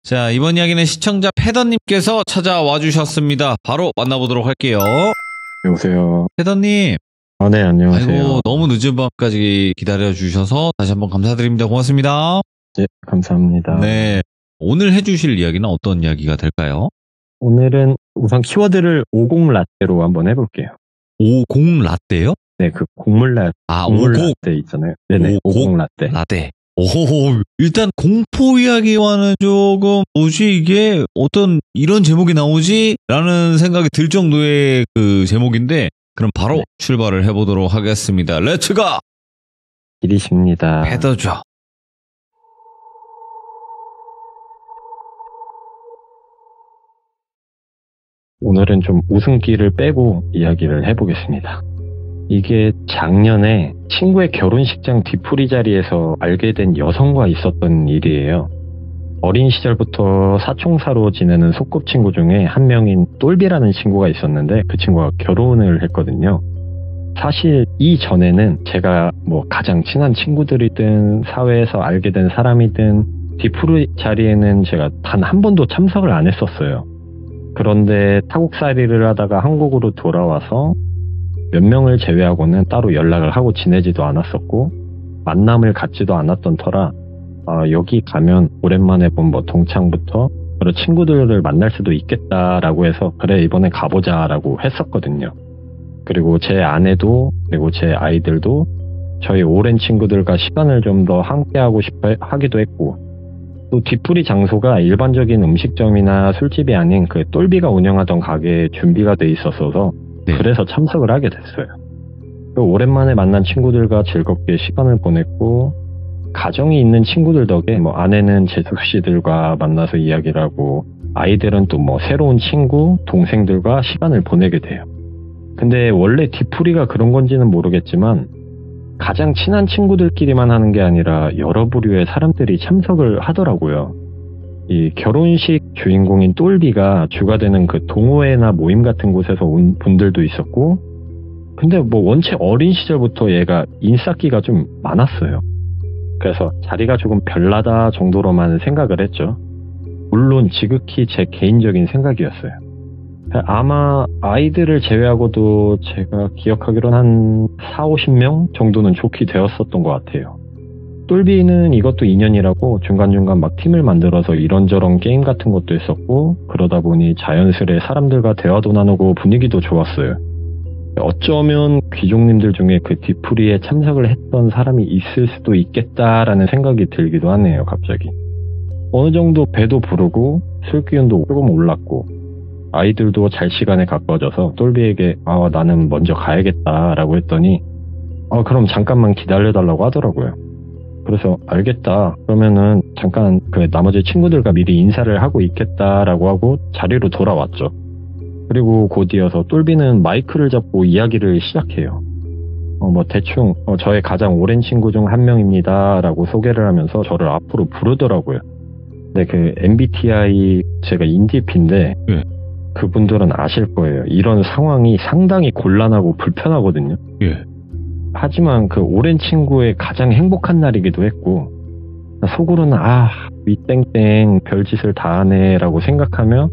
자, 이번 이야기는 시청자 패더님께서 찾아와 주셨습니다. 바로 만나보도록 할게요. 여보세요. 패더님. 네, 안녕하세요. 아이고, 너무 늦은 밤까지 기다려주셔서 다시 한번 감사드립니다. 고맙습니다. 네, 감사합니다. 네. 오늘 해주실 이야기는 어떤 이야기가 될까요? 오늘은 우선 키워드를 50 라떼로 한번 해볼게요. 50 라떼요? 네, 그 곡물 라떼 있잖아요. 네네, 50 라떼. 라떼. 오, 일단 공포 이야기와는 조금 뭐지 이게 어떤 이런 제목이 나오지? 라는 생각이 들 정도의 그 제목인데 그럼 바로 출발을 해보도록 하겠습니다. 렛츠가! 길이십니다. 패더죠. 오늘은 좀 웃음기를 빼고 이야기를 해보겠습니다. 이게 작년에 친구의 결혼식장 뒤풀이 자리에서 알게 된 여성과 있었던 일이에요. 어린 시절부터 사총사로 지내는 소꿉친구 중에 한 명인 똘비라는 친구가 있었는데 그 친구가 결혼을 했거든요. 사실 이전에는 제가 뭐 가장 친한 친구들이든 사회에서 알게 된 사람이든 뒤풀이 자리에는 제가 단 한 번도 참석을 안 했었어요. 그런데 타국살이를 하다가 한국으로 돌아와서 몇 명을 제외하고는 따로 연락을 하고 지내지도 않았었고 만남을 갖지도 않았던 터라 여기 가면 오랜만에 본 뭐 동창부터 여러 친구들을 만날 수도 있겠다라고 해서 그래 이번에 가보자라고 했었거든요. 그리고 제 아내도 그리고 제 아이들도 저희 오랜 친구들과 시간을 좀 더 함께하고 싶어 하기도 했고 또 뒤풀이 장소가 일반적인 음식점이나 술집이 아닌 그 똘비가 운영하던 가게에 준비가 돼 있었어서 그래서 참석을 하게 됐어요. 오랜만에 만난 친구들과 즐겁게 시간을 보냈고 가정이 있는 친구들 덕에 뭐 아내는 재숙 씨들과 만나서 이야기를 하고 아이들은 또 뭐 새로운 친구, 동생들과 시간을 보내게 돼요. 근데 원래 뒤풀이가 그런 건지는 모르겠지만 가장 친한 친구들끼리만 하는 게 아니라 여러 부류의 사람들이 참석을 하더라고요. 이 결혼식 주인공인 똘비가 주가 되는 그 동호회나 모임 같은 곳에서 온 분들도 있었고 근데 뭐 원체 어린 시절부터 얘가 인싸기가 좀 많았어요. 그래서 자리가 조금 별나다 정도로만 생각을 했죠. 물론 지극히 제 개인적인 생각이었어요. 아마 아이들을 제외하고도 제가 기억하기로는 한 40-50명 정도는 좋게 되었었던 것 같아요. 똘비는 이것도 인연이라고 중간중간 막 팀을 만들어서 이런저런 게임 같은 것도 했었고 그러다 보니 자연스레 사람들과 대화도 나누고 분위기도 좋았어요. 어쩌면 귀족님들 중에 그 뒤풀이에 참석을 했던 사람이 있을 수도 있겠다라는 생각이 들기도 하네요. 갑자기 어느 정도 배도 부르고 술 기운도 조금 올랐고 아이들도 잘 시간에 가까워져서 똘비에게 나는 먼저 가야겠다라고 했더니 그럼 잠깐만 기다려달라고 하더라고요. 그래서 알겠다. 그러면은 잠깐 그 나머지 친구들과 미리 인사를 하고 있겠다라고 하고 자리로 돌아왔죠. 그리고 곧이어서 똘비는 마이크를 잡고 이야기를 시작해요. 뭐 대충 저의 가장 오랜 친구 중 한 명입니다라고 소개를 하면서 저를 앞으로 부르더라고요. 근데 그 MBTI 제가 INTP인데 그분들은 아실 거예요. 이런 상황이 상당히 곤란하고 불편하거든요. 하지만 그 오랜 친구의 가장 행복한 날이기도 했고 속으로는 윗땡땡 별짓을 다 하네 라고 생각하며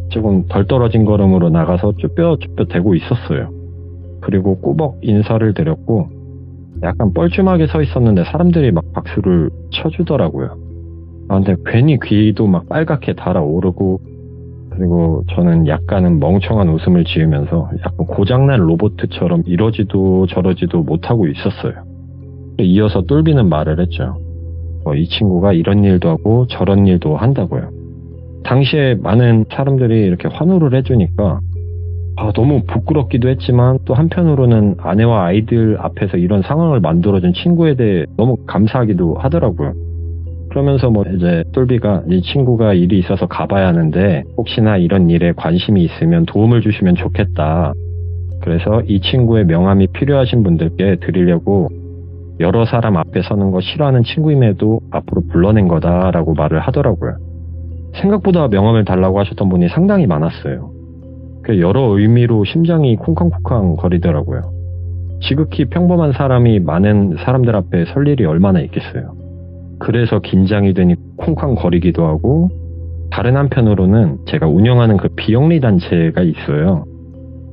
조금 덜 떨어진 걸음으로 나가서 쭈뼛쭈뼛 대고 있었어요. 그리고 꾸벅 인사를 드렸고 약간 뻘쭘하게 서 있었는데 사람들이 막 박수를 쳐주더라고요. 근데 괜히 귀도 막 빨갛게 달아오르고 그리고 저는 약간은 멍청한 웃음을 지으면서 약간 고장난 로봇처럼 이러지도 저러지도 못하고 있었어요. 이어서 똘비는 말을 했죠. 이 친구가 이런 일도 하고 저런 일도 한다고요. 당시에 많은 사람들이 이렇게 환호를 해주니까 너무 부끄럽기도 했지만 또 한편으로는 아내와 아이들 앞에서 이런 상황을 만들어준 친구에 대해 너무 감사하기도 하더라고요. 그러면서 이제 똘비가 이 친구가 일이 있어서 가봐야 하는데 혹시나 이런 일에 관심이 있으면 도움을 주시면 좋겠다. 그래서 이 친구의 명함이 필요하신 분들께 드리려고 여러 사람 앞에 서는 거 싫어하는 친구임에도 앞으로 불러낸 거다라고 말을 하더라고요. 생각보다 명함을 달라고 하셨던 분이 상당히 많았어요. 여러 의미로 심장이 쿵쾅쿵쾅 거리더라고요. 지극히 평범한 사람이 많은 사람들 앞에 설 일이 얼마나 있겠어요. 그래서 긴장이 되니 쿵쾅 거리기도 하고 다른 한편으로는 제가 운영하는 그 비영리 단체가 있어요.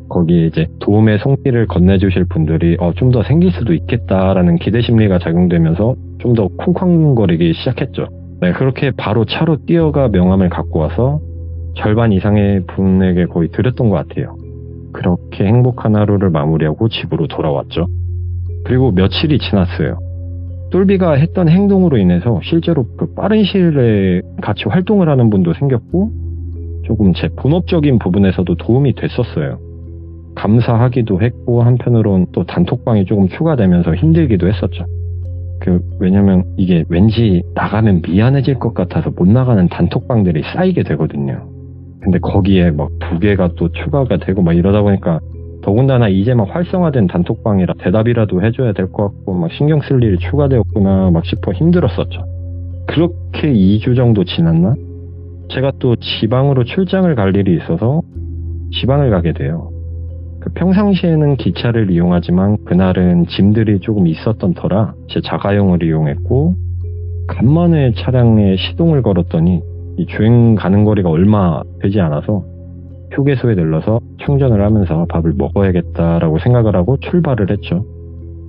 거기에 이제 도움의 손길을 건네주실 분들이 좀 더 생길 수도 있겠다라는 기대 심리가 작용되면서 좀 더 쿵쾅거리기 시작했죠. 네, 그렇게 바로 차로 뛰어가 명함을 갖고 와서 절반 이상의 분에게 거의 드렸던 것 같아요. 그렇게 행복한 하루를 마무리하고 집으로 돌아왔죠. 그리고 며칠이 지났어요. 똘비가 했던 행동으로 인해서 실제로 그 빠른 시일 내에 같이 활동을 하는 분도 생겼고 조금 제 본업적인 부분에서도 도움이 됐었어요. 감사하기도 했고 한편으론 또 단톡방이 조금 추가되면서 힘들기도 했었죠. 왜냐면 이게 왠지 나가면 미안해질 것 같아서 못 나가는 단톡방들이 쌓이게 되거든요. 근데 거기에 막 2개가 또 추가가 되고 막 이러다 보니까 더군다나 이제 막 활성화된 단톡방이라 대답이라도 해줘야 될 것 같고 막 신경 쓸 일이 추가되었구나 막 싶어 힘들었었죠. 그렇게 2주 정도 지났나? 제가 또 지방으로 출장을 갈 일이 있어서 지방을 가게 돼요. 평상시에는 기차를 이용하지만 그날은 짐들이 조금 있었던 터라 제 자가용을 이용했고 간만에 차량에 시동을 걸었더니 이 주행 가는 거리가 얼마 되지 않아서 휴게소에 들러서 충전을 하면서 밥을 먹어야겠다라고 생각을 하고 출발을 했죠.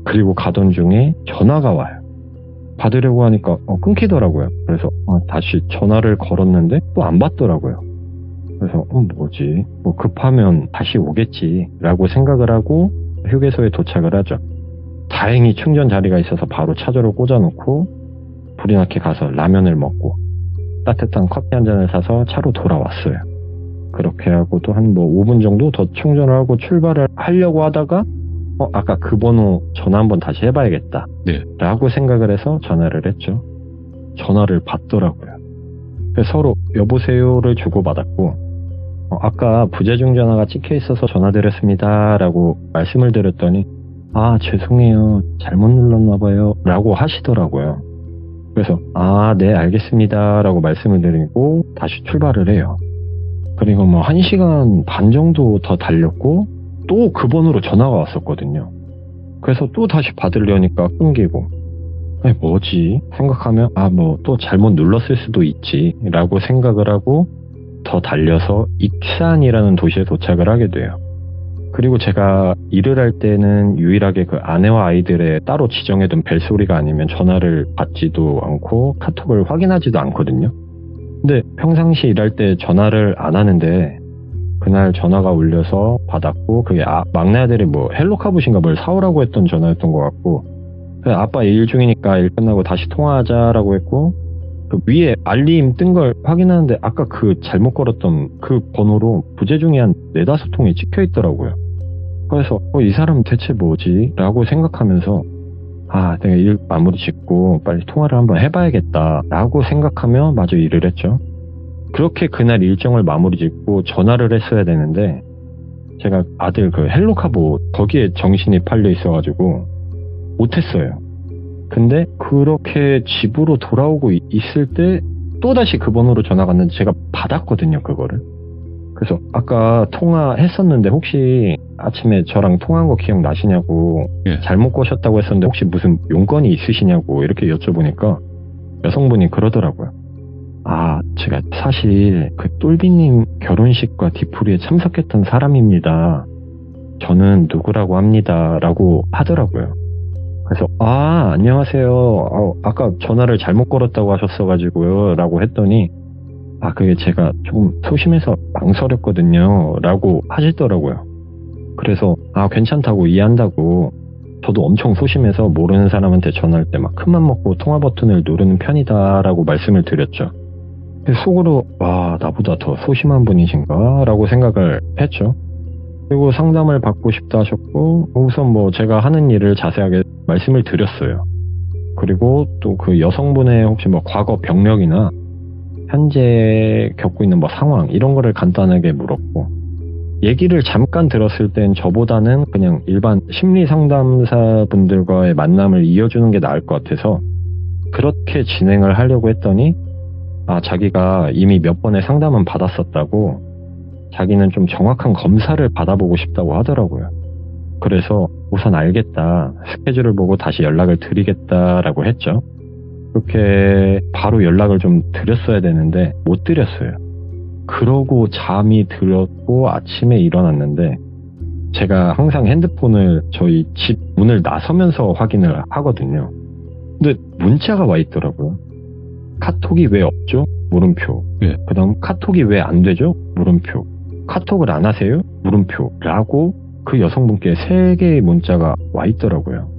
그리고 가던 중에 전화가 와요. 받으려고 하니까 끊기더라고요. 그래서 다시 전화를 걸었는데 또 안 받더라고요. 그래서 뭐지? 뭐 급하면 다시 오겠지 라고 생각을 하고 휴게소에 도착을 하죠. 다행히 충전 자리가 있어서 바로 차저로 꽂아놓고 불이 나게 가서 라면을 먹고 따뜻한 커피 한 잔을 사서 차로 돌아왔어요. 그렇게 하고 또 한 5분 정도 더 충전을 하고 출발을 하려고 하다가 아까 그 번호 전화 한번 다시 해봐야겠다 라고 생각을 해서 전화를 했죠. 전화를 받더라고요. 그래서 서로 여보세요를 주고받았고 아까 부재중 전화가 찍혀 있어서 전화드렸습니다 라고 말씀을 드렸더니 죄송해요 잘못 눌렀나 봐요 라고 하시더라고요. 그래서 네 알겠습니다 라고 말씀을 드리고 다시 출발을 해요. 그리고 1시간 반 정도 더 달렸고 또 그 번호로 전화가 왔었거든요. 그래서 또 다시 받으려니까 끊기고 뭐지 생각하면 또 잘못 눌렀을 수도 있지 라고 생각을 하고 더 달려서 익산이라는 도시에 도착을 하게 돼요. 그리고 제가 일을 할 때는 유일하게 그 아내와 아이들의 따로 지정해둔 벨소리가 아니면 전화를 받지도 않고 카톡을 확인하지도 않거든요. 근데 평상시 일할 때 전화를 안 하는데 그날 전화가 울려서 받았고 그게 막내 아들이 헬로카봇인가 뭘 사오라고 했던 전화였던 것 같고 아빠 일 중이니까 일 끝나고 다시 통화하자라고 했고 그 위에 알림 뜬 걸 확인하는데 아까 그 잘못 걸었던 그 번호로 부재중이 한 4-5통이 찍혀 있더라고요. 그래서 이 사람 대체 뭐지? 라고 생각하면서 내가 일 마무리 짓고 빨리 통화를 한번 해봐야겠다 라고 생각하며 마저 일을 했죠. 그렇게 그날 일정을 마무리 짓고 전화를 했어야 되는데 제가 아들 그 헬로카봇 거기에 정신이 팔려 있어가지고 못했어요. 근데 그렇게 집으로 돌아오고 있을 때 또다시 그 번호로 전화가 왔는데 제가 받았거든요 그거를. 그래서 아까 통화했었는데 혹시 아침에 저랑 통화한 거 기억나시냐고 잘못 거셨다고 했었는데 혹시 무슨 용건이 있으시냐고 이렇게 여쭤보니까 여성분이 그러더라고요. 제가 사실 그 똘비님 결혼식과 뒤풀이에 참석했던 사람입니다. 저는 누구라고 합니다 라고 하더라고요. 그래서 안녕하세요. 아까 전화를 잘못 걸었다고 하셨어가지고요 라고 했더니 그게 제가 조금 소심해서 망설였거든요 라고 하시더라고요. 그래서 괜찮다고 이해한다고 저도 엄청 소심해서 모르는 사람한테 전화할 때 막 큰맘 먹고 통화 버튼을 누르는 편이다 라고 말씀을 드렸죠. 속으로 나보다 더 소심한 분이신가 라고 생각을 했죠. 그리고 상담을 받고 싶다 하셨고 우선 제가 하는 일을 자세하게 말씀을 드렸어요. 그리고 또 그 여성분의 혹시 과거 병력이나 현재 겪고 있는 상황 이런 거를 간단하게 물었고 얘기를 잠깐 들었을 땐 저보다는 그냥 일반 심리 상담사 분들과의 만남을 이어주는 게 나을 것 같아서 그렇게 진행을 하려고 했더니 자기가 이미 몇 번의 상담은 받았었다고 자기는 좀 정확한 검사를 받아보고 싶다고 하더라고요. 그래서 우선 알겠다. 스케줄을 보고 다시 연락을 드리겠다라고 했죠. 그렇게 바로 연락을 좀 드렸어야 되는데 못 드렸어요. 그러고 잠이 들었고 아침에 일어났는데 제가 항상 핸드폰을 저희 집 문을 나서면서 확인을 하거든요. 근데 문자가 와 있더라고요. 카톡이 왜 없죠? 물음표. 예. 그다음 카톡이 왜 안 되죠? 물음표. 카톡을 안 하세요? 물음표. 라고 그 여성분께 3개의 문자가 와 있더라고요.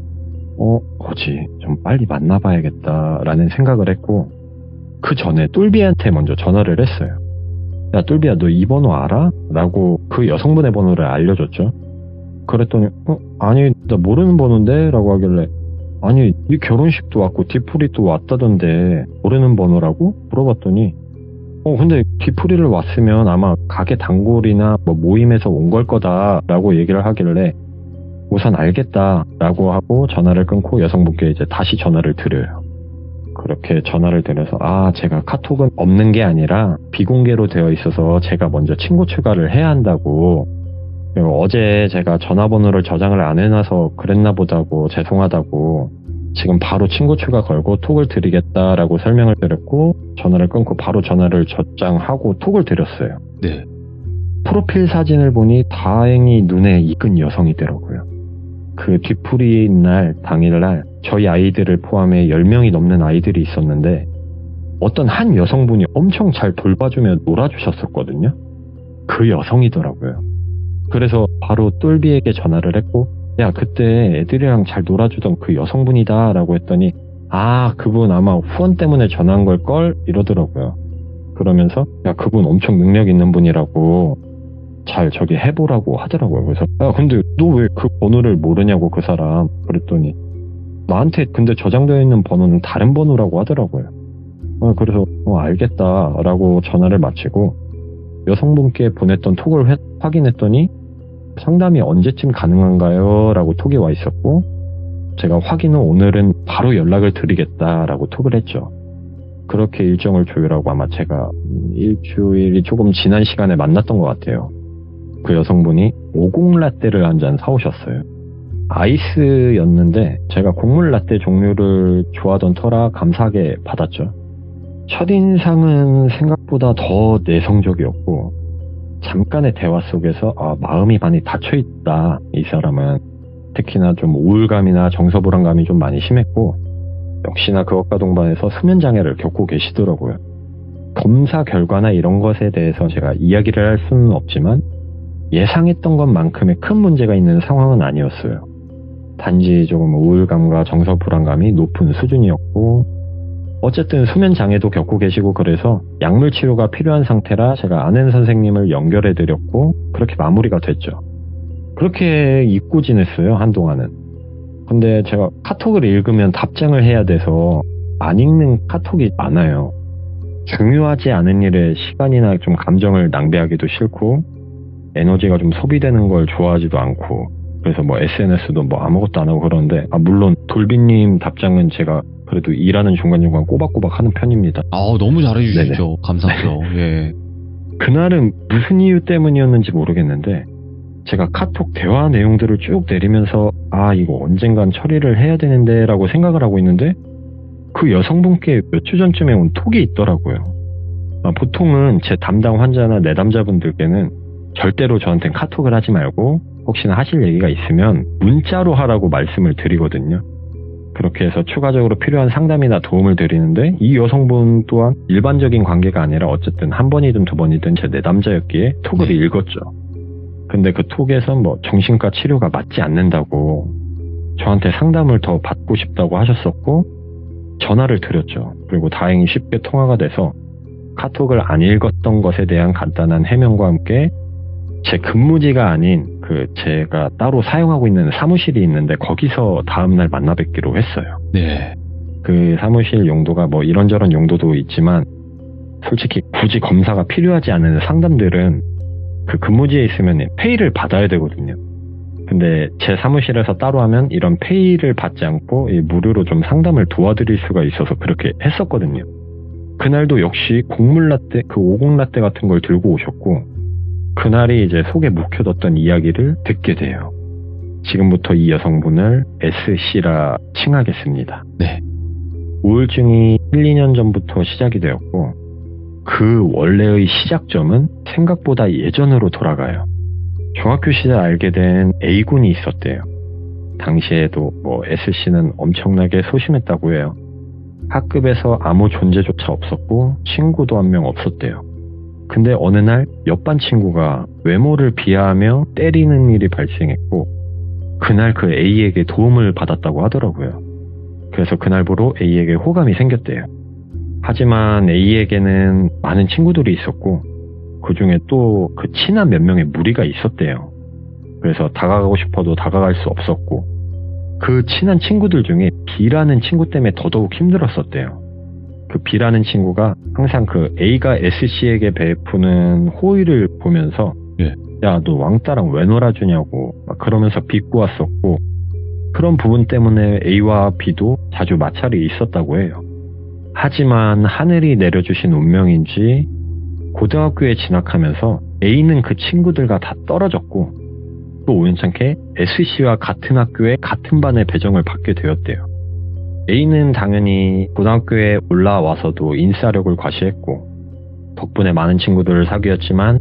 뭐지? 좀 빨리 만나봐야겠다라는 생각을 했고 그 전에 똘비한테 먼저 전화를 했어요. 야 똘비야 너 이 번호 알아? 라고 그 여성분의 번호를 알려줬죠. 그랬더니 아니 나 모르는 번호인데? 라고 하길래 아니 이 결혼식도 왔고 뒤풀이도 왔다던데 모르는 번호라고? 물어봤더니 근데 뒤풀이를 왔으면 아마 가게 단골이나 뭐 모임에서 온 걸 거다 라고 얘기를 하길래 우선 알겠다 라고 하고 전화를 끊고 여성분께 이제 다시 전화를 드려요. 그렇게 전화를 드려서 제가 카톡은 없는 게 아니라 비공개로 되어 있어서 제가 먼저 친구 추가를 해야 한다고, 그리고 어제 제가 전화번호를 저장을 안 해놔서 그랬나 보다고 죄송하다고 지금 바로 친구 추가 걸고 톡을 드리겠다라고 설명을 드렸고 전화를 끊고 바로 전화를 저장하고 톡을 드렸어요. 네. 프로필 사진을 보니 다행히 눈에 익은 여성이더라고요. 그 뒤풀이 날 당일날 저희 아이들을 포함해 10명이 넘는 아이들이 있었는데 어떤 한 여성분이 엄청 잘 돌봐주며 놀아주셨었거든요. 그 여성이더라고요. 그래서 바로 똘비에게 전화를 했고 야 그때 애들이랑 잘 놀아주던 그 여성분이다 라고 했더니 그분 아마 후원 때문에 전화한 걸걸? 이러더라고요. 그러면서 야 그분 엄청 능력 있는 분이라고 잘 저기 해보라고 하더라고요. 그래서 야 근데 너 왜 그 번호를 모르냐고 그 사람 그랬더니 나한테 근데 저장되어 있는 번호는 다른 번호라고 하더라고요. 그래서 알겠다라고 전화를 마치고 여성분께 보냈던 톡을 확인했더니 상담이 언제쯤 가능한가요? 라고 톡이 와 있었고 제가 확인 후 오늘은 바로 연락을 드리겠다라고 톡을 했죠. 그렇게 일정을 조율하고 아마 제가 일주일이 조금 지난 시간에 만났던 것 같아요. 그 여성분이 50 라떼를 한 잔 사오셨어요. 아이스였는데 제가 곡물 라떼 종류를 좋아하던 터라 감사하게 받았죠. 첫인상은 생각보다 더 내성적이었고 잠깐의 대화 속에서 마음이 많이 닫혀있다. 이 사람은 특히나 좀 우울감이나 정서불안감이 좀 많이 심했고 역시나 그것과 동반해서 수면장애를 겪고 계시더라고요. 검사 결과나 이런 것에 대해서 제가 이야기를 할 수는 없지만 예상했던 것만큼의 큰 문제가 있는 상황은 아니었어요. 단지 조금 우울감과 정서불안감이 높은 수준이었고 어쨌든 수면장애도 겪고 계시고 그래서 약물 치료가 필요한 상태라 제가 아는 선생님을 연결해드렸고 그렇게 마무리가 됐죠. 그렇게 잊고 지냈어요, 한동안은. 근데 제가 카톡을 읽으면 답장을 해야 돼서 안 읽는 카톡이 많아요. 중요하지 않은 일에 시간이나 좀 감정을 낭비하기도 싫고 에너지가 좀 소비되는 걸 좋아하지도 않고 그래서 SNS도 아무것도 안 하고 그러는데 물론 돌비님 답장은 제가 그래도 일하는 중간중간 꼬박꼬박 하는 편입니다. 너무 잘해주시죠. 감사하죠. 예. 그날은 무슨 이유 때문이었는지 모르겠는데 제가 카톡 대화 내용들을 쭉 내리면서 이거 언젠간 처리를 해야 되는데 라고 생각을 하고 있는데 그 여성분께 몇 주 전쯤에 온 톡이 있더라고요. 보통은 제 담당 환자나 내담자분들께는 절대로 저한테 카톡을 하지 말고 혹시나 하실 얘기가 있으면 문자로 하라고 말씀을 드리거든요. 그렇게 해서 추가적으로 필요한 상담이나 도움을 드리는데 이 여성분 또한 일반적인 관계가 아니라 어쨌든 한 번이든 두 번이든 제 내담자였기에 톡을 읽었죠. 근데 그 톡에서 정신과 치료가 맞지 않는다고 저한테 상담을 더 받고 싶다고 하셨었고 전화를 드렸죠. 그리고 다행히 쉽게 통화가 돼서 카톡을 안 읽었던 것에 대한 간단한 해명과 함께 제 근무지가 아닌 제가 따로 사용하고 있는 사무실이 있는데 거기서 다음날 만나 뵙기로 했어요. 네. 그 사무실 용도가 이런저런 용도도 있지만 솔직히 굳이 검사가 필요하지 않은 상담들은 그 근무지에 있으면 페이를 받아야 되거든요. 근데 제 사무실에서 따로 하면 이런 페이를 받지 않고 무료로 좀 상담을 도와드릴 수가 있어서 그렇게 했었거든요. 그날도 역시 곡물 라떼, 50 라떼 같은 걸 들고 오셨고 그날이 이제 속에 묵혀뒀던 이야기를 듣게 돼요. 지금부터 이 여성분을 S씨라 칭하겠습니다. 네. 우울증이 1, 2년 전부터 시작이 되었고 그 원래의 시작점은 생각보다 예전으로 돌아가요. 중학교 시절 알게 된 A군이 있었대요. 당시에도 S씨는 엄청나게 소심했다고 해요. 학급에서 아무 존재조차 없었고 친구도 한 명 없었대요. 근데 어느 날 옆반 친구가 외모를 비하하며 때리는 일이 발생했고 그날 그 A에게 도움을 받았다고 하더라고요. 그래서 그날부로 A에게 호감이 생겼대요. 하지만 A에게는 많은 친구들이 있었고 그 중에 또 그 친한 몇 명의 무리가 있었대요. 그래서 다가가고 싶어도 다가갈 수 없었고 그 친한 친구들 중에 B라는 친구 때문에 더더욱 힘들었었대요. 그 B라는 친구가 항상 그 A가 S씨에게 베푸는 호의를 보면서 야, 너 왕따랑 왜 놀아주냐고 막 그러면서 비꼬았었고 그런 부분 때문에 A와 B도 자주 마찰이 있었다고 해요. 하지만 하늘이 내려주신 운명인지 고등학교에 진학하면서 A는 그 친구들과 다 떨어졌고 또 우연찮게 S씨와 같은 학교에 같은 반에 배정을 받게 되었대요. A는 당연히 고등학교에 올라와서도 인싸력을 과시했고 덕분에 많은 친구들을 사귀었지만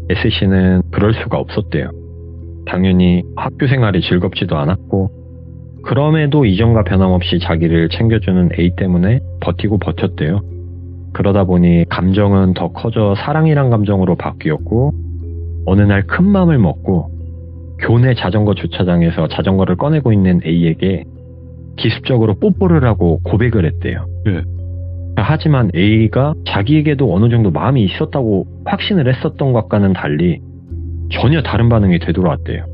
S씨는 그럴 수가 없었대요. 당연히 학교 생활이 즐겁지도 않았고 그럼에도 이전과 변함없이 자기를 챙겨주는 A 때문에 버티고 버텼대요. 그러다 보니 감정은 더 커져 사랑이란 감정으로 바뀌었고 어느 날 큰 맘을 먹고 교내 자전거 주차장에서 자전거를 꺼내고 있는 A에게 기습적으로 뽀뽀를 하고 고백을 했대요. 하지만 A가 자기에게도 어느 정도 마음이 있었다고 확신을 했었던 것과는 달리 전혀 다른 반응이 되돌아왔대요.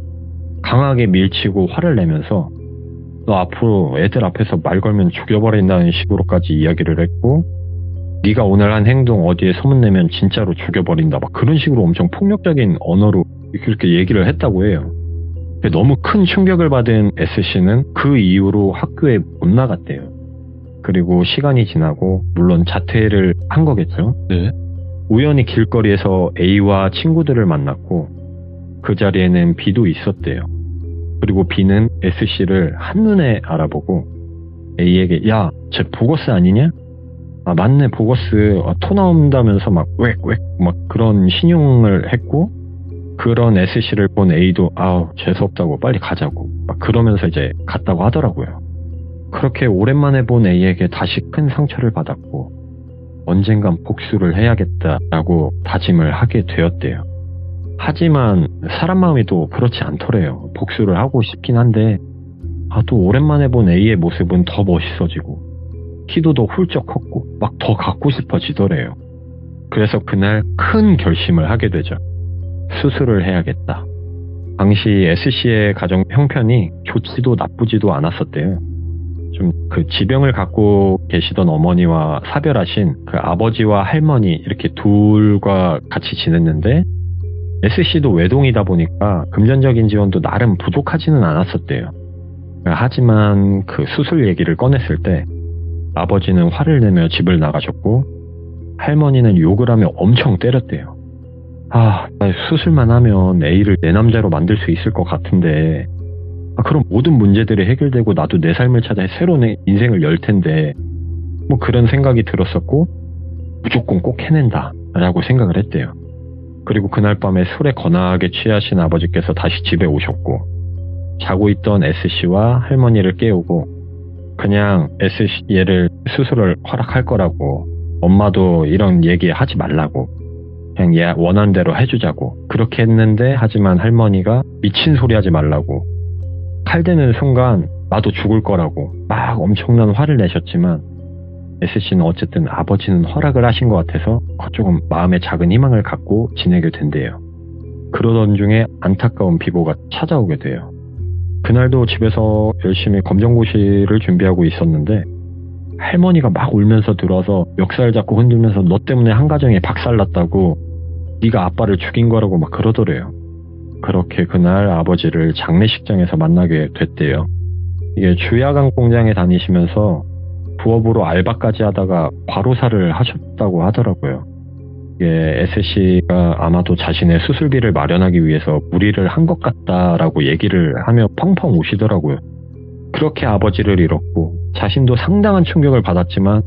강하게 밀치고 화를 내면서 너 앞으로 애들 앞에서 말 걸면 죽여버린다는 식으로까지 이야기를 했고 네가 오늘 한 행동 어디에 소문내면 진짜로 죽여버린다 막 그런 식으로 엄청 폭력적인 언어로 그렇게 얘기를 했다고 해요. 너무 큰 충격을 받은 S씨는 그 이후로 학교에 못 나갔대요. 그리고 시간이 지나고 물론 자퇴를 한 거겠죠. 네. 우연히 길거리에서 A와 친구들을 만났고 그 자리에는 B도 있었대요. 그리고 B는 S씨를 한눈에 알아보고 A에게 야, 쟤 보거스 아니냐? 아 맞네 보거스 토 나온다면서 막 웩 그런 신용을 했고 그런 S씨를 본 A도 아우 재수없다고 빨리 가자고 막 그러면서 이제 갔다고 하더라고요. 그렇게 오랜만에 본 A에게 다시 큰 상처를 받았고 언젠간 복수를 해야겠다라고 다짐을 하게 되었대요. 하지만 사람 마음이 또 그렇지 않더래요. 복수를 하고 싶긴 한데 또 오랜만에 본 A의 모습은 더 멋있어지고 키도 더 훌쩍 컸고 막 더 갖고 싶어지더래요. 그래서 그날 큰 결심을 하게 되죠. 수술을 해야겠다. 당시 S씨의 가정 형편이 좋지도 나쁘지도 않았었대요. 좀 그 지병을 갖고 계시던 어머니와 사별하신 그 아버지와 할머니 이렇게 둘과 같이 지냈는데 S씨도 외동이다 보니까 금전적인 지원도 나름 부족하지는 않았었대요. 하지만 그 수술 얘기를 꺼냈을 때 아버지는 화를 내며 집을 나가셨고 할머니는 욕을 하며 엄청 때렸대요. 나 수술만 하면 A를 내 남자로 만들 수 있을 것 같은데 그럼 모든 문제들이 해결되고 나도 내 삶을 찾아 새로운 인생을 열 텐데 뭐 그런 생각이 들었었고 무조건 꼭 해낸다 라고 생각을 했대요. 그리고 그날 밤에 술에 거나하게 취하신 아버지께서 다시 집에 오셨고 자고 있던 S씨와 할머니를 깨우고 그냥 S씨 얘를 수술을 허락할 거라고 엄마도 이런 얘기 하지 말라고 그냥 얘 원하는 대로 해주자고 그렇게 했는데 하지만 할머니가 미친 소리 하지 말라고 칼 대는 순간 나도 죽을 거라고 막 엄청난 화를 내셨지만 S씨는 어쨌든 아버지는 허락을 하신 것 같아서 조금 마음에 작은 희망을 갖고 지내게 된대요. 그러던 중에 안타까운 비보가 찾아오게 돼요. 그날도 집에서 열심히 검정고시를 준비하고 있었는데 할머니가 막 울면서 들어와서 멱살 잡고 흔들면서 너 때문에 한 가정에 박살났다고 네가 아빠를 죽인 거라고 막 그러더래요. 그렇게 그날 아버지를 장례식장에서 만나게 됐대요. 이게 주야간 공장에 다니시면서 부업으로 알바까지 하다가 과로사를 하셨다고 하더라고요. 이게 S씨가 아마도 자신의 수술비를 마련하기 위해서 무리를 한 것 같다라고 얘기를 하며 펑펑 우시더라고요. 그렇게 아버지를 잃었고 자신도 상당한 충격을 받았지만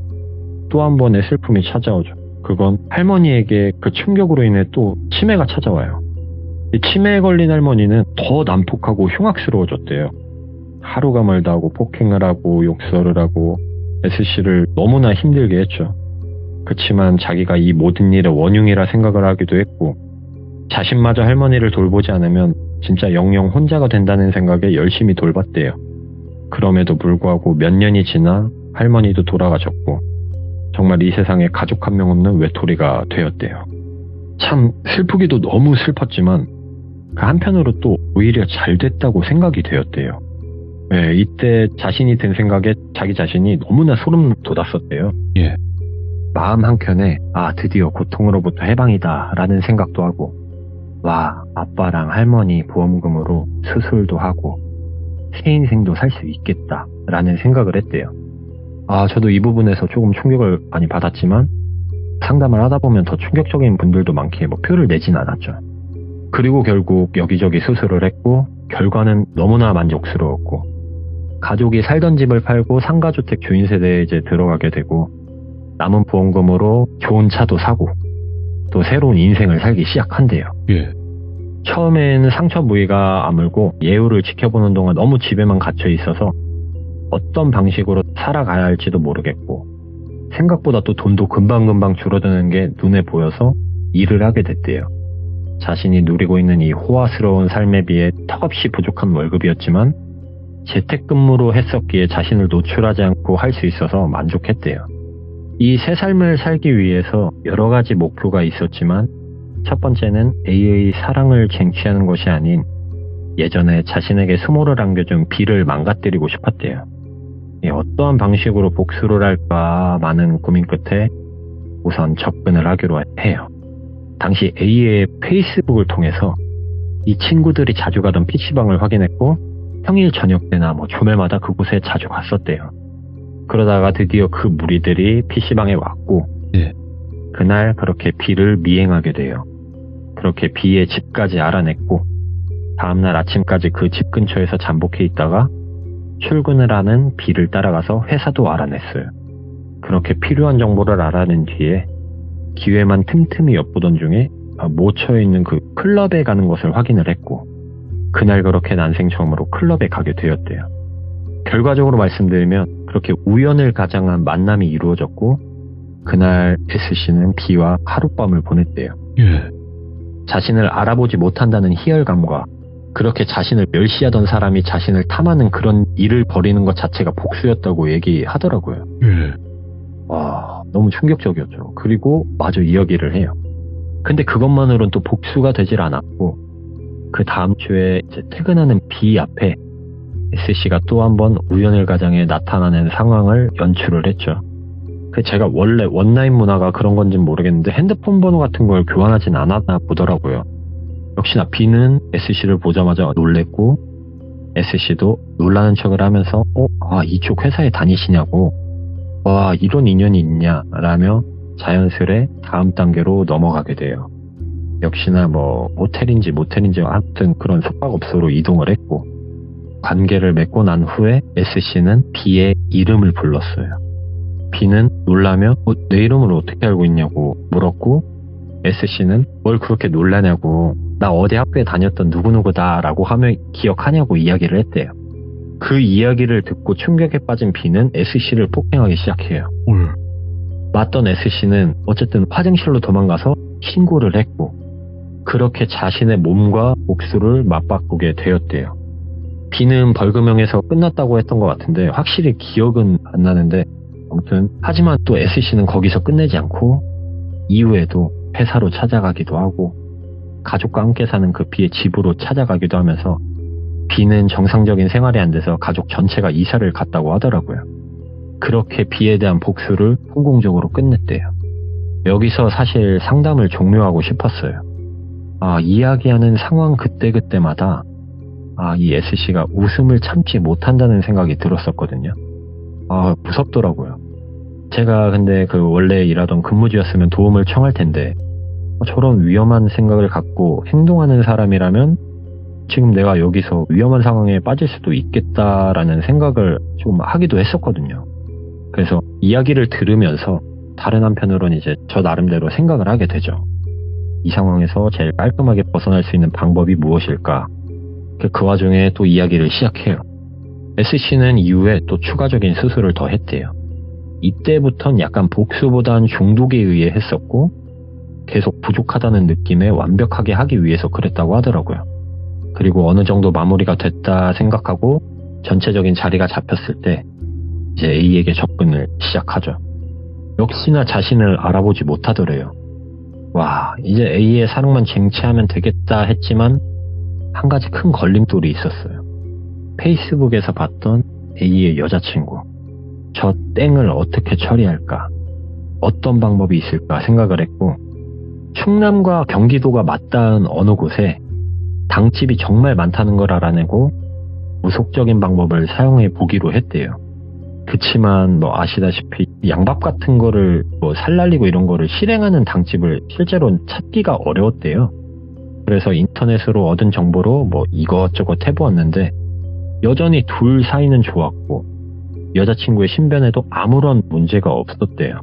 또 한 번의 슬픔이 찾아오죠. 그건 할머니에게 그 충격으로 인해 또 치매가 찾아와요. 이 치매에 걸린 할머니는 더 난폭하고 흉악스러워졌대요. 하루가 멀다 하고 폭행을 하고 욕설을 하고 S씨를 너무나 힘들게 했죠. 그치만 자기가 이 모든 일의 원흉이라 생각을 하기도 했고 자신마저 할머니를 돌보지 않으면 진짜 영영 혼자가 된다는 생각에 열심히 돌봤대요. 그럼에도 불구하고 몇 년이 지나 할머니도 돌아가셨고 정말 이 세상에 가족 한 명 없는 외톨이가 되었대요. 참 슬프기도 너무 슬펐지만 그 한편으로 또 오히려 잘 됐다고 생각이 되었대요. 네, 이때 자신이 든 생각에 자기 자신이 너무나 소름 돋았었대요. 예. 마음 한켠에 드디어 고통으로부터 해방이다 라는 생각도 하고 와 아빠랑 할머니 보험금으로 수술도 하고 새 인생도 살 수 있겠다 라는 생각을 했대요. 저도 이 부분에서 조금 충격을 많이 받았지만 상담을 하다 보면 더 충격적인 분들도 많기에 표를 내진 않았죠. 그리고 결국 여기저기 수술을 했고 결과는 너무나 만족스러웠고 가족이 살던 집을 팔고 상가주택 주인 세대에 이제 들어가게 되고 남은 보험금으로 좋은 차도 사고 또 새로운 인생을 살기 시작한대요. 예. 처음에는 상처 부위가 아물고 예후를 지켜보는 동안 너무 집에만 갇혀 있어서 어떤 방식으로 살아가야 할지도 모르겠고 생각보다 또 돈도 금방금방 줄어드는 게 눈에 보여서 일을 하게 됐대요. 자신이 누리고 있는 이 호화스러운 삶에 비해 턱없이 부족한 월급이었지만 재택근무로 했었기에 자신을 노출하지 않고 할 수 있어서 만족했대요. 이 새 삶을 살기 위해서 여러 가지 목표가 있었지만 첫 번째는 A의 사랑을 쟁취하는 것이 아닌 예전에 자신에게 수모를 안겨준 B를 망가뜨리고 싶었대요. 어떠한 방식으로 복수를 할까 많은 고민 끝에 우선 접근을 하기로 해요. 당시 A의 페이스북을 통해서 이 친구들이 자주 가던 PC방을 확인했고 평일 저녁 때나 주말마다 그곳에 자주 갔었대요. 그러다가 드디어 그 무리들이 PC방에 왔고 예. 그날 그렇게 B를 미행하게 돼요. 그렇게 B의 집까지 알아냈고 다음날 아침까지 그 집 근처에서 잠복해 있다가 출근을 하는 B를 따라가서 회사도 알아냈어요. 그렇게 필요한 정보를 알아낸 뒤에 기회만 틈틈이 엿보던 중에 모처에 있는 그 클럽에 가는 것을 확인을 했고 그날 그렇게 난생 처음으로 클럽에 가게 되었대요. 결과적으로 말씀드리면 그렇게 우연을 가장한 만남이 이루어졌고 그날 S씨는 B와 하룻밤을 보냈대요. 예. 자신을 알아보지 못한다는 희열감과 그렇게 자신을 멸시하던 사람이 자신을 탐하는 그런 일을 벌이는 것 자체가 복수였다고 얘기하더라고요. 예. 와, 너무 충격적이었죠. 그리고 마저 이야기를 해요. 근데 그것만으로는 또 복수가 되질 않았고 그 다음 주에 이제 퇴근하는 B 앞에 S씨가 또 한 번 우연을 가장해 나타나는 상황을 연출을 했죠. 제가 원래 원라인 문화가 그런 건지는 모르겠는데 핸드폰 번호 같은 걸 교환하진 않았나 보더라고요. 역시나 B는 S씨를 보자마자 놀랬고 S씨도 놀라는 척을 하면서 이쪽 회사에 다니시냐고 와 이런 인연이 있냐 라며 자연스레 다음 단계로 넘어가게 돼요. 역시나 호텔인지 모텔인지 아무튼 그런 숙박업소로 이동을 했고 관계를 맺고 난 후에 S씨는 B의 이름을 불렀어요. B는 놀라며 내 이름을 어떻게 알고 있냐고 물었고 S씨는 뭘 그렇게 놀라냐고 나 어디 학교에 다녔던 누구누구다 라고 하며 기억하냐고 이야기를 했대요. 그 이야기를 듣고 충격에 빠진 B는 S씨를 폭행하기 시작해요. 맞던 S씨는 어쨌든 화장실로 도망가서 신고를 했고 그렇게 자신의 몸과 목수를 맞바꾸게 되었대요. B는 벌금형에서 끝났다고 했던 것 같은데 확실히 기억은 안 나는데 아무튼 하지만 또 S씨는 거기서 끝내지 않고 이후에도 회사로 찾아가기도 하고 가족과 함께 사는 그 B의 집으로 찾아가기도 하면서 B는 정상적인 생활이 안 돼서 가족 전체가 이사를 갔다고 하더라고요. 그렇게 B에 대한 복수를 성공적으로 끝냈대요. 여기서 사실 상담을 종료하고 싶었어요. 이야기하는 상황 그때그때마다 이 S씨가 웃음을 참지 못한다는 생각이 들었었거든요. 무섭더라고요. 제가 근데 원래 일하던 근무지였으면 도움을 청할 텐데 저런 위험한 생각을 갖고 행동하는 사람이라면 지금 내가 여기서 위험한 상황에 빠질 수도 있겠다라는 생각을 좀 하기도 했었거든요. 그래서 이야기를 들으면서 다른 한편으로는 이제 저 나름대로 생각을 하게 되죠. 이 상황에서 제일 깔끔하게 벗어날 수 있는 방법이 무엇일까? 그 와중에 또 이야기를 시작해요. SC는 이후에 또 추가적인 수술을 더 했대요. 이때부턴 약간 복수보단 중독에 의해 했었고 계속 부족하다는 느낌에 완벽하게 하기 위해서 그랬다고 하더라고요. 그리고 어느 정도 마무리가 됐다 생각하고 전체적인 자리가 잡혔을 때 이제 A에게 접근을 시작하죠. 역시나 자신을 알아보지 못하더래요. 와, 이제 A의 사랑만 쟁취하면 되겠다 했지만 한 가지 큰 걸림돌이 있었어요. 페이스북에서 봤던 A의 여자친구. 저 땡을 어떻게 처리할까? 어떤 방법이 있을까 생각을 했고 충남과 경기도가 맞닿은 어느 곳에 당집이 정말 많다는 걸 알아내고 무속적인 방법을 사용해 보기로 했대요. 그치만 아시다시피 양밥 같은 거를 살날리고 이런 거를 실행하는 당집을 실제로 찾기가 어려웠대요. 그래서 인터넷으로 얻은 정보로 이것저것 해보았는데 여전히 둘 사이는 좋았고 여자친구의 신변에도 아무런 문제가 없었대요.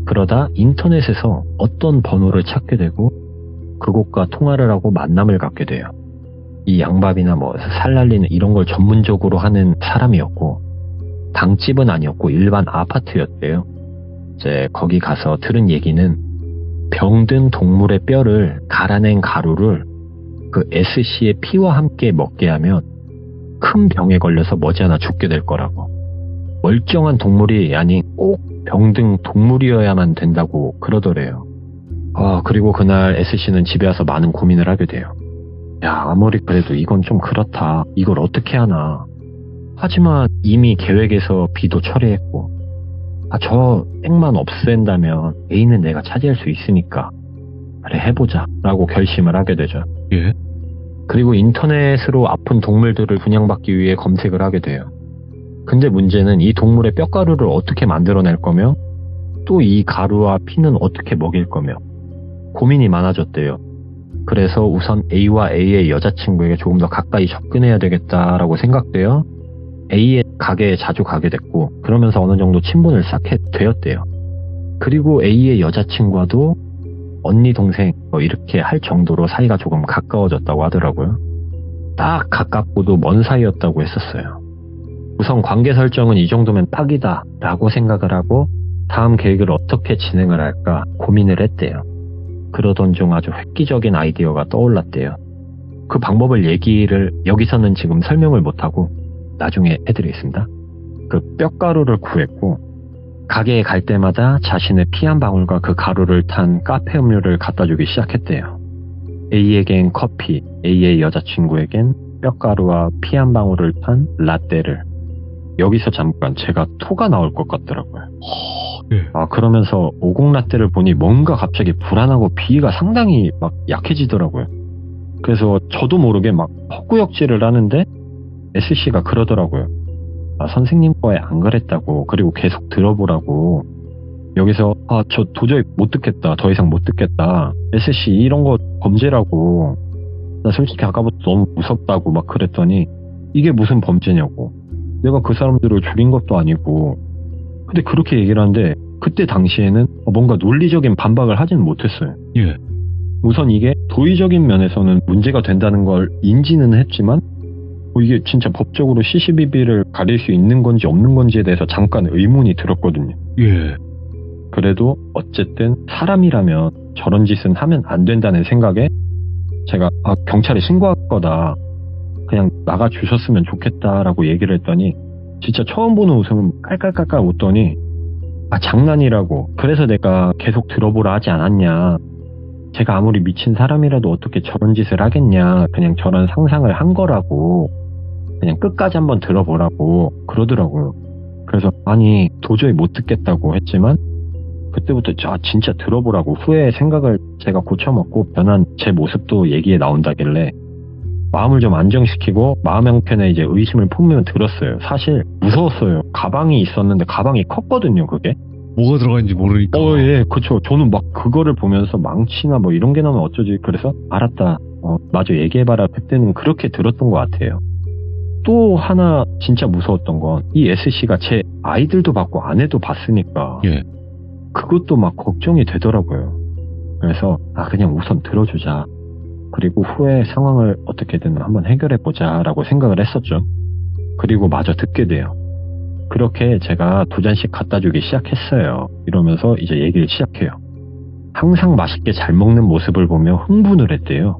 그러다 인터넷에서 어떤 번호를 찾게 되고 그곳과 통화를 하고 만남을 갖게 돼요. 이 양밥이나 살날리는 이런 걸 전문적으로 하는 사람이었고 당집은 아니었고 일반 아파트였대요. 이제 거기 가서 들은 얘기는 병든 동물의 뼈를 갈아낸 가루를 그 SC의 피와 함께 먹게 하면 큰 병에 걸려서 머지않아 죽게 될 거라고. 멀쩡한 동물이 아닌 꼭 병든 동물이어야만 된다고 그러더래요. 그리고 그날 SC는 집에 와서 많은 고민을 하게 돼요. 야, 아무리 그래도 이건 좀 그렇다. 이걸 어떻게 하나. 하지만 이미 계획에서 B도 처리했고 저 땡만 없앤다면 A는 내가 차지할 수 있으니까 그래 해보자 라고 결심을 하게 되죠. 예? 그리고 인터넷으로 아픈 동물들을 분양받기 위해 검색을 하게 돼요. 근데 문제는 이 동물의 뼈가루를 어떻게 만들어낼 거며 또 이 가루와 피는 어떻게 먹일 거며 고민이 많아졌대요. 그래서 우선 A와 A의 여자친구에게 조금 더 가까이 접근해야 되겠다라고 생각되어 A의 가게에 자주 가게 됐고 그러면서 어느 정도 친분을 쌓게 되었대요. 그리고 A의 여자친구와도 언니 동생 이렇게 할 정도로 사이가 조금 가까워졌다고 하더라고요. 딱 가깝고도 먼 사이였다고 했었어요. 우선 관계 설정은 이 정도면 딱이다 라고 생각을 하고 다음 계획을 어떻게 진행을 할까 고민을 했대요. 그러던 중 아주 획기적인 아이디어가 떠올랐대요. 그 방법을 얘기를 여기서는 지금 설명을 못하고 나중에 해드리겠습니다. 그 뼈가루를 구했고 가게에 갈 때마다 자신의 피 한 방울과 그 가루를 탄 카페 음료를 갖다 주기 시작했대요. A에겐 커피, A의 여자친구에겐 뼈가루와 피 한 방울을 탄 라떼를. 여기서 잠깐 제가 토가 나올 것 같더라고요. 예. 그러면서 오공 라떼를 보니 뭔가 갑자기 불안하고 비위가 상당히 약해지더라고요. 그래서 저도 모르게 헛구역질을 하는데 SC가 그러더라고요. 선생님 거에 안 그랬다고. 그리고 계속 들어보라고. 여기서 저 도저히 못 듣겠다. 더 이상 못 듣겠다. SC 이런 거 범죄라고. 나 솔직히 아까부터 너무 무섭다고 그랬더니 이게 무슨 범죄냐고. 내가 그 사람들을 죽인 것도 아니고. 근데 그렇게 얘기를 하는데 그때 당시에는 뭔가 논리적인 반박을 하지는 못했어요. 예. 우선 이게 도의적인 면에서는 문제가 된다는 걸 인지는 했지만 이게 진짜 법적으로 시시비비를 가릴 수 있는 건지 없는 건지에 대해서 잠깐 의문이 들었거든요. 예. 그래도 어쨌든 사람이라면 저런 짓은 하면 안 된다는 생각에 제가 경찰에 신고할 거다. 그냥 나가주셨으면 좋겠다라고 얘기를 했더니 진짜 처음 보는 웃음은 깔깔깔깔 웃더니 장난이라고. 그래서 내가 계속 들어보라 하지 않았냐. 제가 아무리 미친 사람이라도 어떻게 저런 짓을 하겠냐. 그냥 저런 상상을 한 거라고. 그냥 끝까지 한번 들어보라고 그러더라고요. 그래서 아니 도저히 못 듣겠다고 했지만 그때부터 진짜 들어보라고 후에 생각을 제가 고쳐먹고 변한 제 모습도 얘기에 나온다길래 마음을 좀 안정시키고 마음 한켠에 이제 의심을 품으면 들었어요. 사실 무서웠어요. 가방이 있었는데 가방이 컸거든요. 그게 뭐가 들어가는지 모르니까. 예, 그쵸. 저는 그거를 보면서 망치나 이런 게 나오면 어쩌지. 그래서 알았다. 맞아, 얘기해봐라. 그때는 그렇게 들었던 것 같아요. 또 하나 진짜 무서웠던 건 이 S씨가 제 아이들도 봤고 아내도 봤으니까 예. 그것도 막 걱정이 되더라고요. 그래서 그냥 우선 들어주자. 그리고 후에 상황을 어떻게든 한번 해결해보자 라고 생각을 했었죠. 그리고 마저 듣게 돼요. 그렇게 제가 2잔씩 갖다 주기 시작했어요. 이러면서 이제 얘기를 시작해요. 항상 맛있게 잘 먹는 모습을 보며 흥분을 했대요.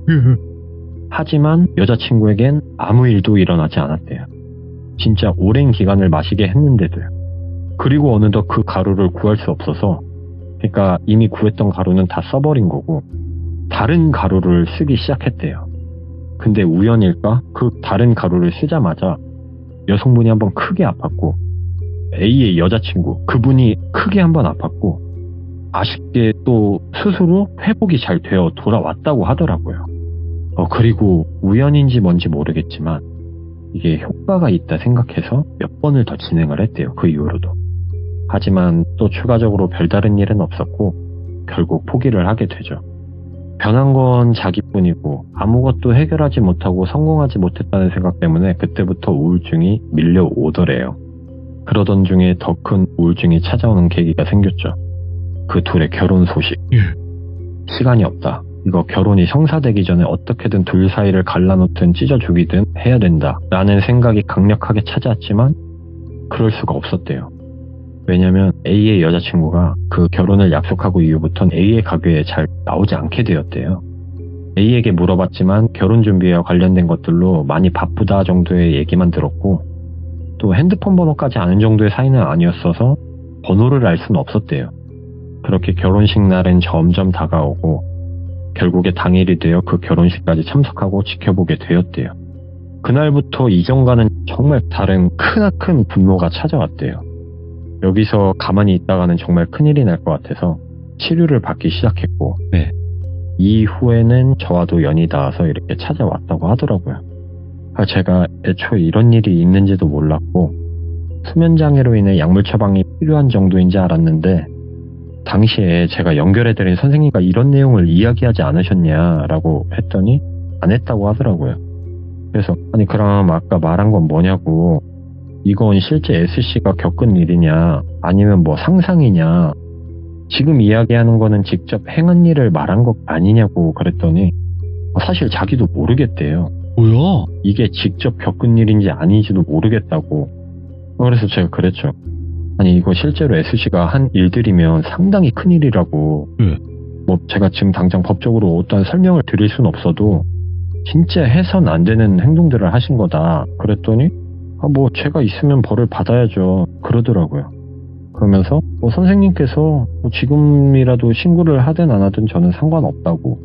하지만 여자친구에겐 아무 일도 일어나지 않았대요. 진짜 오랜 기간을 마시게 했는데도요. 그리고 어느덧 그 가루를 구할 수 없어서, 그러니까 이미 구했던 가루는 다 써버린 거고 다른 가루를 쓰기 시작했대요. 근데 우연일까? 그 다른 가루를 쓰자마자 여성분이 한번 크게 아팠고 A의 여자친구, 그분이 크게 한번 아팠고 아쉽게 또 스스로 회복이 잘 되어 돌아왔다고 하더라고요. 그리고 우연인지 뭔지 모르겠지만 이게 효과가 있다 생각해서 몇 번을 더 진행을 했대요. 그 이후로도. 하지만 또 추가적으로 별다른 일은 없었고 결국 포기를 하게 되죠. 변한 건 자기뿐이고 아무것도 해결하지 못하고 성공하지 못했다는 생각 때문에 그때부터 우울증이 밀려오더래요. 그러던 중에 더 큰 우울증이 찾아오는 계기가 생겼죠. 그 둘의 결혼 소식. 시간이 없다. 이거 결혼이 성사되기 전에 어떻게든 둘 사이를 갈라놓든 찢어주기든 해야 된다 라는 생각이 강력하게 찾아왔지만 그럴 수가 없었대요. 왜냐면 A의 여자친구가 그 결혼을 약속하고 이후부터는 A의 가게에 잘 나오지 않게 되었대요. A에게 물어봤지만 결혼 준비와 관련된 것들로 많이 바쁘다 정도의 얘기만 들었고 또 핸드폰 번호까지 아는 정도의 사이는 아니었어서 번호를 알 수는 없었대요. 그렇게 결혼식 날은 점점 다가오고 결국에 당일이 되어 그 결혼식까지 참석하고 지켜보게 되었대요. 그날부터 이전과는 정말 다른 크나큰 분노가 찾아왔대요. 여기서 가만히 있다가는 정말 큰일이 날 것 같아서 치료를 받기 시작했고 네. 이후에는 저와도 연이 닿아서 이렇게 찾아왔다고 하더라고요. 제가 애초에 이런 일이 있는지도 몰랐고 수면장애로 인해 약물 처방이 필요한 정도인지 알았는데 당시에 제가 연결해드린 선생님과 이런 내용을 이야기하지 않으셨냐라고 했더니 안 했다고 하더라고요. 그래서 아니 그럼 아까 말한 건 뭐냐고, 이건 실제 S씨가 겪은 일이냐 아니면 뭐 상상이냐, 지금 이야기하는 거는 직접 행한 일을 말한 것 아니냐고 그랬더니 사실 자기도 모르겠대요. 뭐야? 이게 직접 겪은 일인지 아닌지도 모르겠다고. 그래서 제가 그랬죠. 아니 이거 실제로 S씨가 한 일들이면 상당히 큰일이라고. 뭐 제가 지금 당장 법적으로 어떠한 설명을 드릴 순 없어도 진짜 해선 안 되는 행동들을 하신 거다. 그랬더니 뭐 제가 있으면 벌을 받아야죠 그러더라고요. 그러면서 선생님께서 지금이라도 신고를 하든 안 하든 저는 상관없다고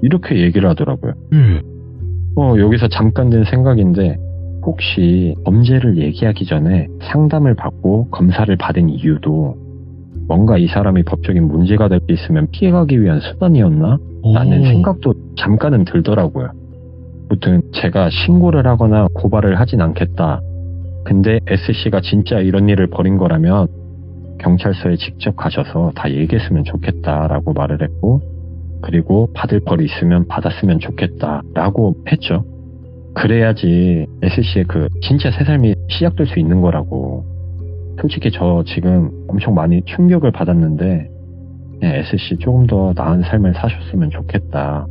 이렇게 얘기를 하더라고요. 여기서 잠깐 든 생각인데 혹시 범죄를 얘기하기 전에 상담을 받고 검사를 받은 이유도 뭔가 이 사람이 법적인 문제가 될 게 있으면 피해가기 위한 수단이었나? 라는 생각도 잠깐은 들더라고요. 아무튼 제가 신고를 하거나 고발을 하진 않겠다. 근데 S씨가 진짜 이런 일을 벌인 거라면 경찰서에 직접 가셔서 다 얘기했으면 좋겠다라고 말을 했고, 그리고 받을 벌이 있으면 받았으면 좋겠다라고 했죠. 그래야지 S씨의 그 진짜 새 삶이 시작될 수 있는 거라고. 솔직히 저 지금 엄청 많이 충격을 받았는데 S씨 조금 더 나은 삶을 사셨으면 좋겠다.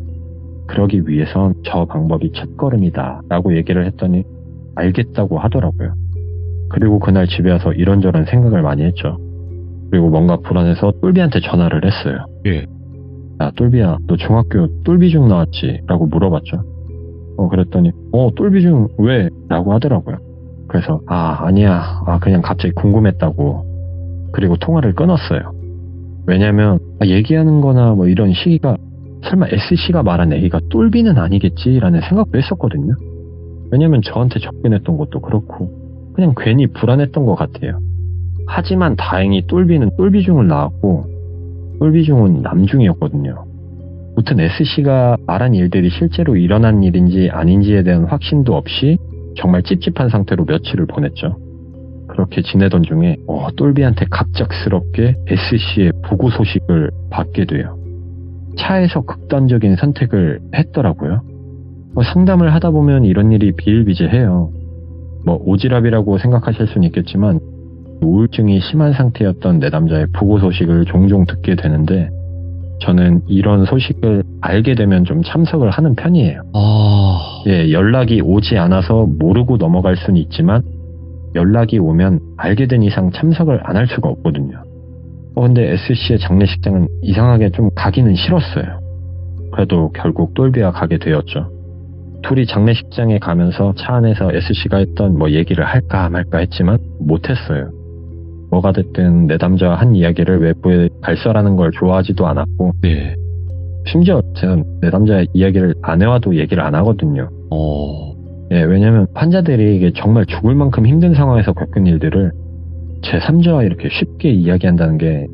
그러기 위해선 저 방법이 첫걸음이다 라고 얘기를 했더니 알겠다고 하더라고요. 그리고 그날 집에 와서 이런저런 생각을 많이 했죠. 그리고 뭔가 불안해서 똘비한테 전화를 했어요. 야 똘비야, 너 중학교 똘비중 나왔지? 라고 물어봤죠. 그랬더니 똘비중 왜? 라고 하더라고요. 그래서 아니야, 그냥 갑자기 궁금했다고. 그리고 통화를 끊었어요. 왜냐면 얘기하는 거나 뭐 이런 시기가 설마 S씨가 말한 A가 똘비는 아니겠지라는 생각도 했었거든요. 왜냐면 저한테 접근했던 것도 그렇고 그냥 괜히 불안했던 것 같아요. 하지만 다행히 똘비는 똘비중을 나왔고 똘비중은 남중이었거든요. 무튼 S씨가 말한 일들이 실제로 일어난 일인지 아닌지에 대한 확신도 없이 정말 찝찝한 상태로 며칠을 보냈죠. 그렇게 지내던 중에 똘비한테 갑작스럽게 S씨의 부고 소식을 받게 돼요. 차에서 극단적인 선택을 했더라고요. 상담을 하다 보면 이런 일이 비일비재해요. 오지랖이라고 생각하실 수는 있겠지만 우울증이 심한 상태였던 내담자의 부고 소식을 종종 듣게 되는데 저는 이런 소식을 알게 되면 좀 참석을 하는 편이에요. 연락이 오지 않아서 모르고 넘어갈 수는 있지만 연락이 오면 알게 된 이상 참석을 안 할 수가 없거든요. 근데 SC의 장례식장은 이상하게 좀 가기는 싫었어요. 그래도 결국 똘비와 가게 되었죠. 둘이 장례식장에 가면서 차 안에서 SC가 했던 얘기를 할까 말까 했지만 못했어요. 뭐가 됐든 내담자와 한 이야기를 외부에 발설하는 걸 좋아하지도 않았고 네. 심지어 제가 내담자의 이야기를 아내와도 얘기를 안 하거든요. 왜냐면 환자들이 이게 정말 죽을 만큼 힘든 상황에서 겪은 일들을 제3자와 이렇게 쉽게 이야기한다는 게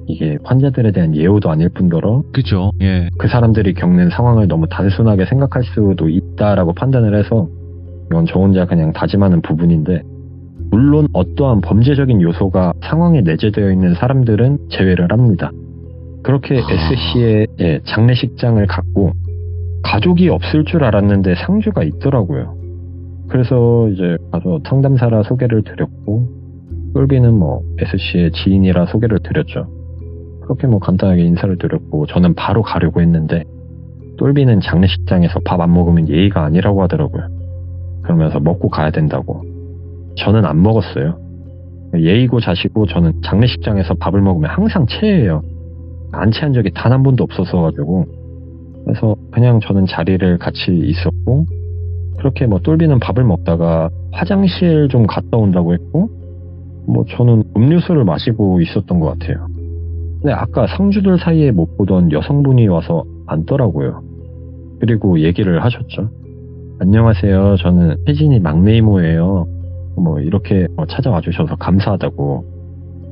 이게 환자들에 대한 예우도 아닐 뿐더러 그죠. 예. 그 사람들이 겪는 상황을 너무 단순하게 생각할 수도 있다라고 판단을 해서 이건 저 혼자 그냥 다짐하는 부분인데 물론 어떠한 범죄적인 요소가 상황에 내재되어 있는 사람들은 제외를 합니다. 그렇게 SC의 장례식장을 갔고 가족이 없을 줄 알았는데 상주가 있더라고요. 그래서 이제 가서 상담사라 소개를 드렸고 똘비는 SC의 지인이라 소개를 드렸죠. 그렇게 간단하게 인사를 드렸고 저는 바로 가려고 했는데 똘비는 장례식장에서 밥 안 먹으면 예의가 아니라고 하더라고요. 그러면서 먹고 가야 된다고. 저는 안 먹었어요. 예의고 자시고 저는 장례식장에서 밥을 먹으면 항상 체해요. 안 체한 적이 단 한 번도 없었어가지고 그래서 그냥 저는 자리를 같이 있었고 그렇게 똘비는 밥을 먹다가 화장실 좀 갔다 온다고 했고 저는 음료수를 마시고 있었던 것 같아요. 근데 아까 상주들 사이에 못 보던 여성분이 와서 앉더라고요. 그리고 얘기를 하셨죠. 안녕하세요. 저는 혜진이 막내 이모예요. 이렇게 찾아와 주셔서 감사하다고.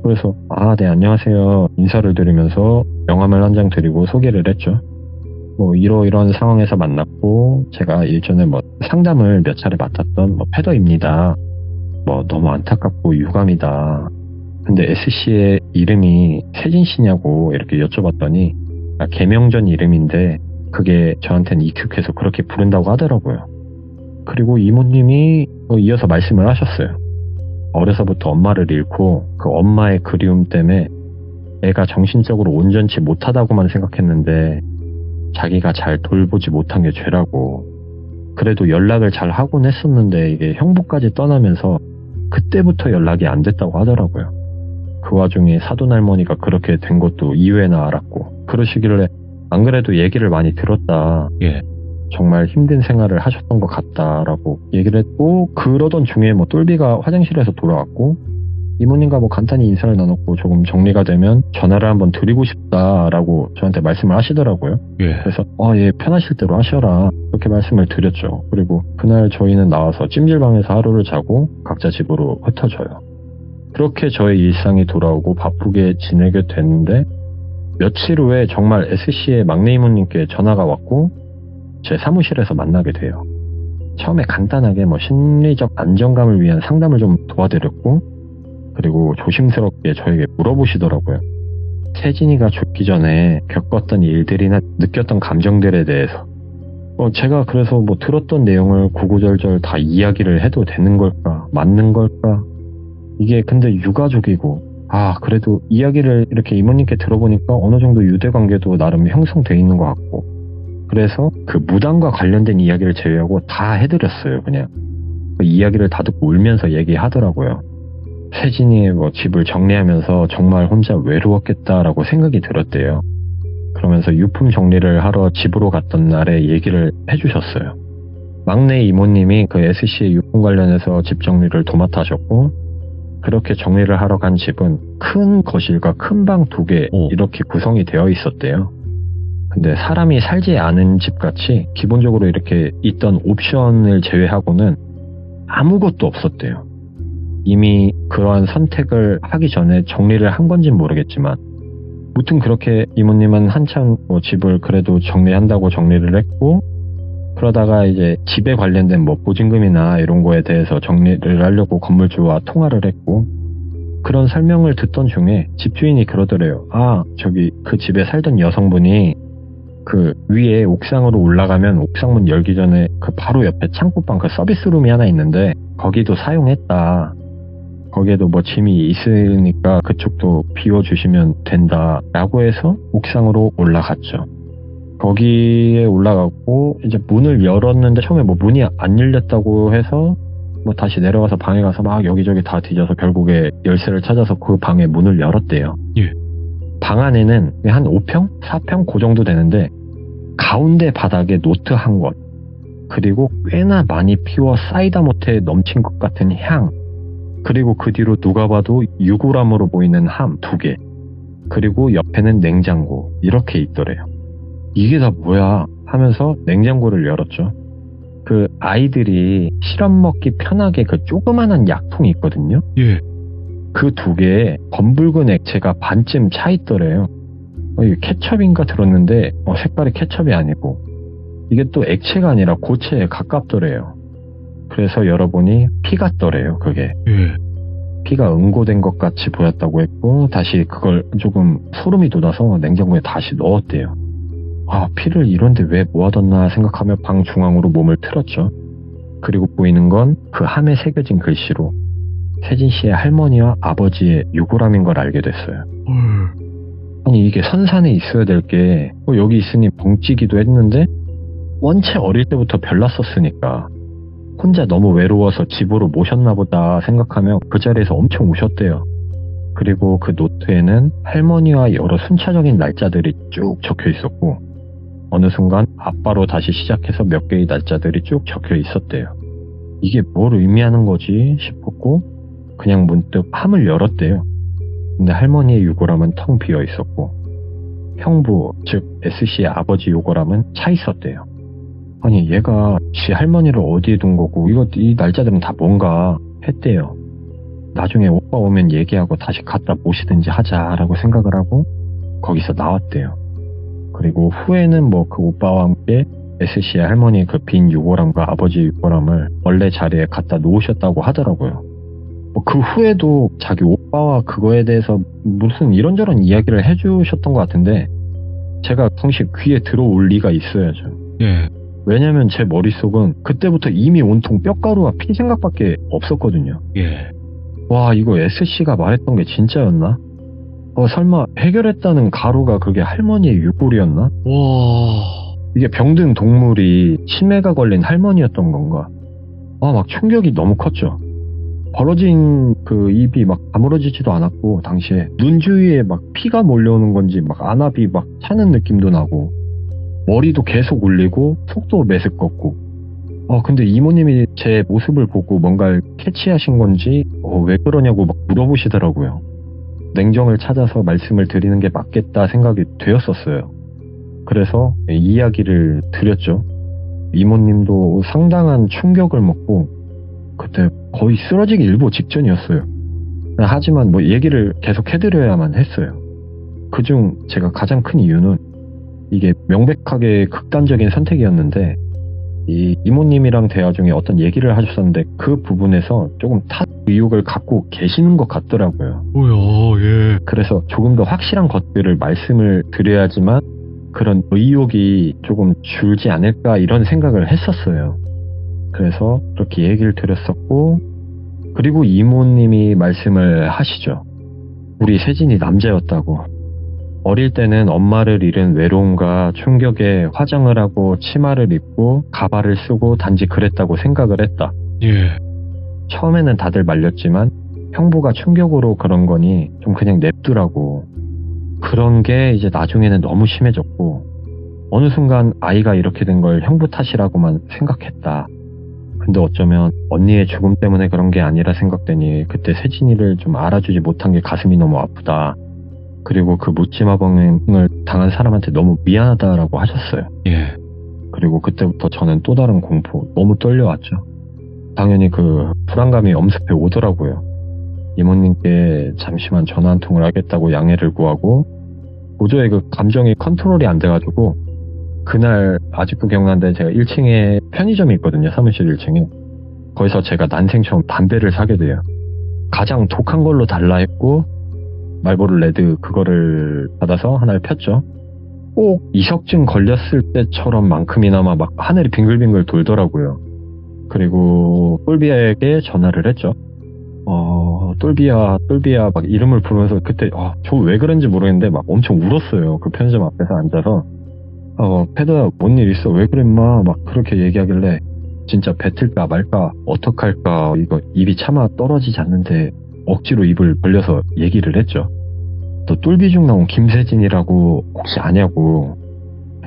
그래서 네 안녕하세요 인사를 드리면서 명함을 한 장 드리고 소개를 했죠. 이러이러한 상황에서 만났고 제가 예전에 상담을 몇 차례 맡았던 패더입니다. 너무 안타깝고 유감이다. 근데 SC의 이름이 세진 씨냐고 이렇게 여쭤봤더니 개명전 이름인데 그게 저한테는 익숙해서 그렇게 부른다고 하더라고요. 그리고 이모님이 이어서 말씀을 하셨어요. 어려서부터 엄마를 잃고 그 엄마의 그리움 때문에 애가 정신적으로 온전치 못하다고만 생각했는데 자기가 잘 돌보지 못한 게 죄라고. 그래도 연락을 잘 하곤 했었는데 이게 형부까지 떠나면서 그때부터 연락이 안 됐다고 하더라고요. 그 와중에 사돈할머니가 그렇게 된 것도 이후에나 알았고 그러시길래 안 그래도 얘기를 많이 들었다. 정말 힘든 생활을 하셨던 것 같다라고 얘기를 했고 그러던 중에 똘비가 화장실에서 돌아왔고 이모님과 간단히 인사를 나눴고 조금 정리가 되면 전화를 한번 드리고 싶다라고 저한테 말씀을 하시더라고요. 그래서 편하실 대로 하셔라 그렇게 말씀을 드렸죠. 그리고 그날 저희는 나와서 찜질방에서 하루를 자고 각자 집으로 흩어져요. 그렇게 저의 일상이 돌아오고 바쁘게 지내게 됐는데 며칠 후에 정말 SC의 막내 이모님께 전화가 왔고 제 사무실에서 만나게 돼요. 처음에 간단하게 심리적 안정감을 위한 상담을 좀 도와드렸고 그리고 조심스럽게 저에게 물어보시더라고요. 세진이가 죽기 전에 겪었던 일들이나 느꼈던 감정들에 대해서 제가 그래서 들었던 내용을 구구절절 다 이야기를 해도 되는 걸까 맞는 걸까 이게 근데 유가족이고 그래도 이야기를 이렇게 이모님께 들어보니까 어느 정도 유대관계도 나름 형성돼 있는 것 같고 그래서 그 무당과 관련된 이야기를 제외하고 다 해드렸어요. 그냥 그 이야기를 다 듣고 울면서 얘기하더라고요. 세진이의 집을 정리하면서 정말 혼자 외로웠겠다라고 생각이 들었대요. 그러면서 유품 정리를 하러 집으로 갔던 날에 얘기를 해주셨어요. 막내 이모님이 그 SC의 유품 관련해서 집 정리를 도맡아 하셨고 그렇게 정리를 하러 간 집은 큰 거실과 큰 방 2개 이렇게 구성이 되어 있었대요. 근데 사람이 살지 않은 집같이 기본적으로 이렇게 있던 옵션을 제외하고는 아무것도 없었대요. 이미 그러한 선택을 하기 전에 정리를 한 건진 모르겠지만 무튼 그렇게 이모님은 한참 집을 그래도 정리한다고 정리를 했고 그러다가 이제 집에 관련된 보증금이나 이런 거에 대해서 정리를 하려고 건물주와 통화를 했고 그런 설명을 듣던 중에 집주인이 그러더래요. 저기 그 집에 살던 여성분이 그 위에 옥상으로 올라가면 옥상문 열기 전에 그 바로 옆에 창고방 그 서비스룸이 하나 있는데 거기도 사용했다. 거기에도 뭐 짐이 있으니까 그쪽도 비워주시면 된다라고 해서 옥상으로 올라갔죠. 거기에 올라갔고 이제 문을 열었는데 처음에 뭐 문이 안 열렸다고 해서 뭐 다시 내려가서 방에 가서 막 여기저기 다 뒤져서 결국에 열쇠를 찾아서 그 방에 문을 열었대요. 예. 방 안에는 한 5평? 4평? 그 정도 되는데 가운데 바닥에 노트 한 권, 그리고 꽤나 많이 피워 사이다 못해 넘친 것 같은 향, 그리고 그 뒤로 누가 봐도 유골함으로 보이는 함 2개, 그리고 옆에는 냉장고, 이렇게 있더래요. 이게 다 뭐야 하면서 냉장고를 열었죠. 그 아이들이 실험 먹기 편하게 그 조그만한 약통이 있거든요. 예. 그 2개에 검붉은 액체가 반쯤 차 있더래요. 이게 케첩인가 들었는데 색깔이 케첩이 아니고 이게 또 액체가 아니라 고체에 가깝더래요. 그래서 열어보니 피 같더래요. 그게 예. 피가 응고된 것 같이 보였다고 했고 다시 그걸 조금 소름이 돋아서 냉장고에 다시 넣었대요. 아, 피를 이런데 왜 모아뒀나 생각하며 방 중앙으로 몸을 틀었죠. 그리고 보이는 건 그 함에 새겨진 글씨로 세진 씨의 할머니와 아버지의 유골함인 걸 알게 됐어요. 아니 이게 선산에 있어야 될 게 여기 있으니 벙찌기도 했는데 원체 어릴 때부터 별났었으니까 혼자 너무 외로워서 집으로 모셨나 보다 생각하며 그 자리에서 엄청 우셨대요. 그리고 그 노트에는 할머니와 여러 순차적인 날짜들이 쭉 적혀 있었고 어느 순간 아빠로 다시 시작해서 몇 개의 날짜들이 쭉 적혀 있었대요. 이게 뭘 의미하는 거지 싶었고 그냥 문득 함을 열었대요. 근데 할머니의 유골함은 텅 비어 있었고 형부, 즉 S씨의 아버지 유골함은 차 있었대요. 아니 얘가 지 할머니를 어디에 둔 거고 이 날짜들은 다 뭔가 했대요. 나중에 오빠 오면 얘기하고 다시 갖다 모시든지 하자라고 생각을 하고 거기서 나왔대요. 그리고 후에는 뭐 그 오빠와 함께 S씨의 할머니의 그 빈 유골함과 아버지 유골함을 원래 자리에 갖다 놓으셨다고 하더라고요. 그 후에도 자기 오빠와 그거에 대해서 무슨 이런저런 이야기를 해주셨던 것 같은데 제가 성시 귀에 들어올 리가 있어야죠. 예. 왜냐면 제 머릿속은 그때부터 이미 온통 뼈가루와 피 생각밖에 없었거든요. 예. 와, 이거 S씨가 말했던 게 진짜였나? 설마 해결했다는 가루가 그게 할머니의 유골이었나? 와. 이게 병든 동물이 치매가 걸린 할머니였던 건가? 막 충격이 너무 컸죠. 벌어진 그 입이 막 다물어지지도 않았고 당시에 눈 주위에 막 피가 몰려오는 건지 막 안압이 막 차는 느낌도 나고 머리도 계속 울리고 속도 메스껍고 근데 이모님이 제 모습을 보고 뭔가를 캐치하신 건지 왜 그러냐고 막 물어보시더라고요. 냉정을 찾아서 말씀을 드리는 게 맞겠다 생각이 되었었어요. 그래서 이야기를 드렸죠. 이모님도 상당한 충격을 먹고 그때 거의 쓰러지기 일보 직전이었어요. 하지만 뭐 얘기를 계속 해드려야만 했어요. 그중 제가 가장 큰 이유는 이게 명백하게 극단적인 선택이었는데 이 이모님이랑 대화 중에 어떤 얘기를 하셨었는데 그 부분에서 조금 의욕을 갖고 계시는 것 같더라고요. 뭐야, 예. 그래서 조금 더 확실한 것들을 말씀을 드려야지만 그런 의욕이 조금 줄지 않을까 이런 생각을 했었어요. 그래서 그렇게 얘기를 드렸었고 그리고 이모님이 말씀을 하시죠. 우리 세진이 남자였다고. 어릴 때는 엄마를 잃은 외로움과 충격에 화장을 하고 치마를 입고 가발을 쓰고 단지 그랬다고 생각을 했다. 예. 처음에는 다들 말렸지만 형부가 충격으로 그런 거니 좀 그냥 냅두라고. 그런 게 이제 나중에는 너무 심해졌고 어느 순간 아이가 이렇게 된 걸 형부 탓이라고만 생각했다. 근데 어쩌면 언니의 죽음 때문에 그런 게 아니라 생각되니 그때 세진이를 좀 알아주지 못한 게 가슴이 너무 아프다. 그리고 그 묻지마병을 당한 사람한테 너무 미안하다라고 하셨어요. 예. 그리고 그때부터 저는 또 다른 공포, 너무 떨려왔죠. 당연히 그 불안감이 엄습해 오더라고요. 이모님께 잠시만 전화 한 통을 하겠다고 양해를 구하고 도저히 그 감정이 컨트롤이 안 돼가지고 그날 아직도 기억나는데 제가 1층에 편의점이 있거든요. 사무실 1층에. 거기서 제가 난생 처음 담배를 사게 돼요. 가장 독한 걸로 달라 했고 말보로 레드 그거를 받아서 하나를 폈죠. 꼭 이석증 걸렸을 때처럼 만큼이나마 막 하늘이 빙글빙글 돌더라고요. 그리고 똘비에게 전화를 했죠. 똘비야 막 이름을 부르면서 그때 저 왜 그런지 모르겠는데 막 엄청 울었어요. 그 편의점 앞에서 앉아서 패드야 뭔 일 있어 왜 그래 인마 막 그렇게 얘기하길래 진짜 뱉을까 말까 어떡할까 이거 입이 차마 떨어지지 않는데 억지로 입을 벌려서 얘기를 했죠. 또 똘비 중 나온 김세진이라고 혹시 아냐고.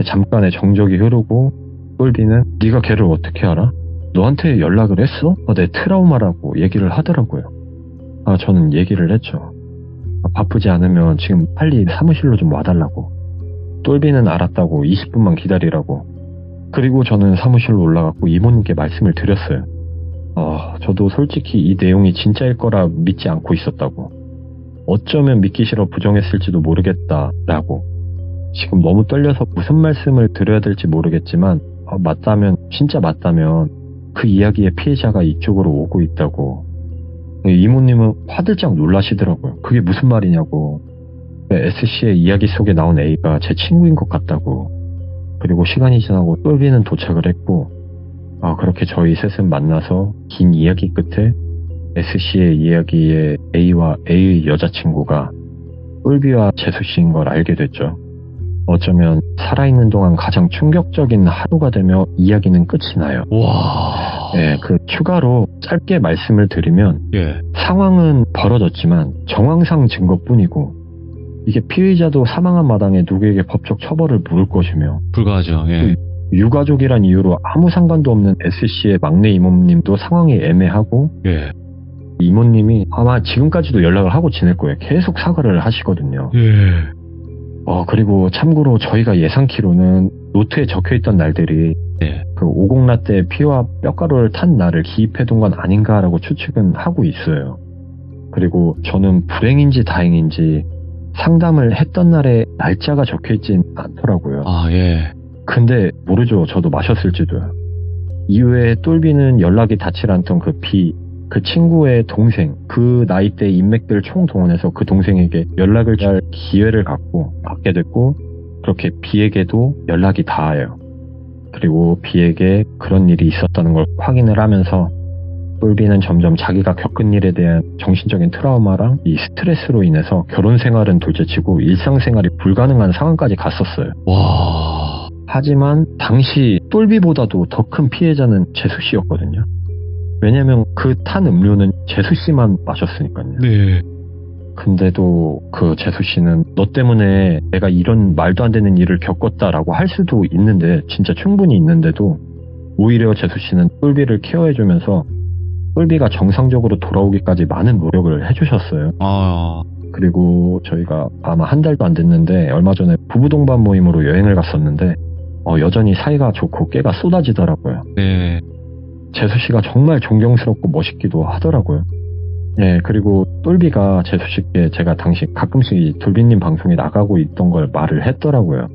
잠깐의 정적이 흐르고 똘비는 네가 걔를 어떻게 알아? 너한테 연락을 했어? 내 트라우마라고 얘기를 하더라고요. 저는 얘기를 했죠. 바쁘지 않으면 지금 빨리 사무실로 좀 와달라고. 똘비는 알았다고 20분만 기다리라고. 그리고 저는 사무실로 올라갔고 이모님께 말씀을 드렸어요. 저도 솔직히 이 내용이 진짜일 거라 믿지 않고 있었다고. 어쩌면 믿기 싫어 부정했을지도 모르겠다라고. 지금 너무 떨려서 무슨 말씀을 드려야 될지 모르겠지만 진짜 맞다면 그 이야기의 피해자가 이쪽으로 오고 있다고. 이모님은 화들짝 놀라시더라고요. 그게 무슨 말이냐고. SC의 이야기 속에 나온 A가 제 친구인 것 같다고. 그리고 시간이 지나고 똘비는 도착을 했고 그렇게 저희 셋은 만나서 긴 이야기 끝에 SC의 이야기에 A와 A의 여자친구가 똘비와 재수씨인 걸 알게 됐죠. 어쩌면 살아있는 동안 가장 충격적인 하루가 되며 이야기는 끝이 나요. 와. 네, 그 추가로 짧게 말씀을 드리면 예. 상황은 벌어졌지만 정황상 증거뿐이고 이게 피의자도 사망한 마당에 누구에게 법적 처벌을 물을 것이며 불가하죠. 예. 유가족이란 이유로 아무 상관도 없는 S씨의 막내 이모님도 상황이 애매하고 예. 이모님이 아마 지금까지도 연락을 하고 지낼 거예요. 계속 사과를 하시거든요. 예. 그리고 참고로 저희가 예상키로는 노트에 적혀있던 날들이 예. 그 오공라떼 피와 뼈가루를 탄 날을 기입해둔 건 아닌가라고 추측은 하고 있어요. 그리고 저는 불행인지 다행인지 상담을 했던 날에 날짜가 적혀있진 않더라고요. 예. 근데 모르죠. 저도 마셨을지도요. 이후에 똘비는 연락이 닿지 않던 그 친구의 동생, 그 나이대 인맥들 총동원해서 그 동생에게 연락을 할 기회를 받게 됐고 그렇게 B에게도 연락이 닿아요. 그리고 B에게 그런 일이 있었다는 걸 확인을 하면서 똘비는 점점 자기가 겪은 일에 대한 정신적인 트라우마랑 이 스트레스로 인해서 결혼 생활은 둘째치고 일상생활이 불가능한 상황까지 갔었어요. 와. 하지만 당시 똘비보다도 더 큰 피해자는 재수씨였거든요. 왜냐면 그 탄 음료는 재수씨만 마셨으니까요. 네. 근데도 그 재수씨는 너 때문에 내가 이런 말도 안 되는 일을 겪었다라고 할 수도 있는데 진짜 충분히 있는데도 오히려 재수씨는 똘비를 케어해주면서 똘비가 정상적으로 돌아오기까지 많은 노력을 해주셨어요. 그리고 저희가 아마 한 달도 안 됐는데 얼마 전에 부부 동반 모임으로 여행을 갔었는데 여전히 사이가 좋고 깨가 쏟아지더라고요. 네. 재수씨가 정말 존경스럽고 멋있기도 하더라고요. 예, 그리고 똘비가 재수씨께 제가 당시 가끔씩 이 돌비님 방송에 나가고 있던 걸 말을 했더라고요.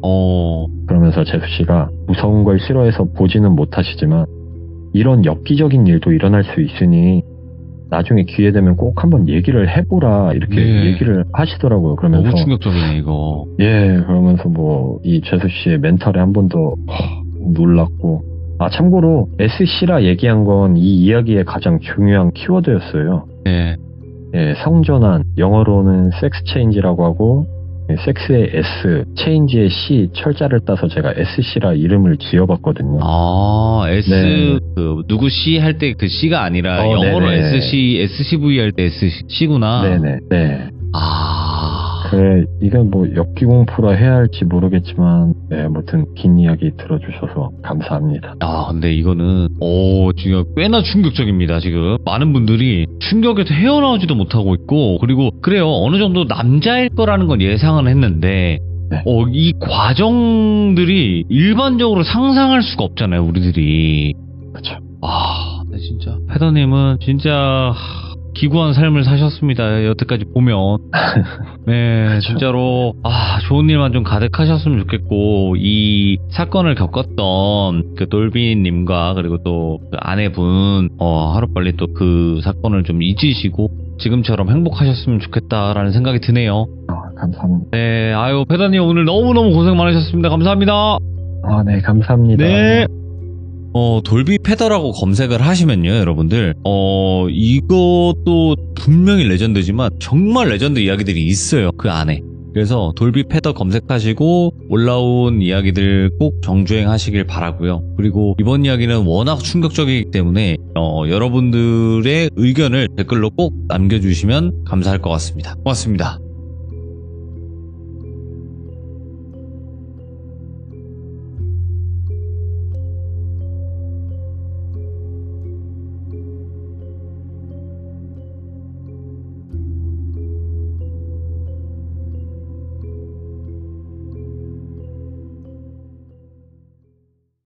그러면서 재수씨가 무서운 걸 싫어해서 보지는 못하시지만 이런 엽기적인 일도 일어날 수 있으니 나중에 기회 되면 꼭 한번 얘기를 해보라 이렇게 얘기를 하시더라고요. 그러면서 너무 충격적이네 이거. 예, 그러면서 이 재수씨의 멘탈에 한 번 더 놀랐고 참고로 SC라 얘기한 건 이 이야기의 가장 중요한 키워드였어요. 네. 예, 성전환, 영어로는 섹스 체인지라고 하고 섹스의 S, 체인지의 C, 철자를 따서 제가 SC라 이름을 지어봤거든요. S 네. 그 누구 C 할 때 그 C가 아니라 영어로 네네. SCV 할 때 SC구나. 네네. 네. 이건 엽기공포라 해야 할지 모르겠지만, 아무튼 긴 이야기 들어주셔서 감사합니다. 근데 이거는, 지금 꽤나 충격적입니다, 지금. 많은 분들이 충격에서 헤어나오지도 못하고 있고, 그리고, 그래요, 어느 정도 남자일 거라는 건 예상은 했는데, 네. 이 과정들이 일반적으로 상상할 수가 없잖아요, 우리들이. 그렇죠. 근데 진짜. 패더님은 진짜, 기구한 삶을 사셨습니다. 여태까지 보면. 네, 그렇죠. 진짜로 좋은 일만 좀 가득하셨으면 좋겠고 이 사건을 겪었던 그 똘비님과 그리고 또 그 아내분 하루빨리 또 그 사건을 좀 잊으시고 지금처럼 행복하셨으면 좋겠다라는 생각이 드네요. 감사합니다. 네, 아유, 패더님 오늘 너무너무 고생 많으셨습니다. 감사합니다. 네, 감사합니다. 네. 돌비 패더라고 검색을 하시면요, 여러분들. 이것도 분명히 레전드지만 정말 레전드 이야기들이 있어요, 그 안에. 그래서 돌비 패더 검색하시고 올라온 이야기들 꼭 정주행 하시길 바라고요. 그리고 이번 이야기는 워낙 충격적이기 때문에 여러분들의 의견을 댓글로 꼭 남겨주시면 감사할 것 같습니다. 고맙습니다.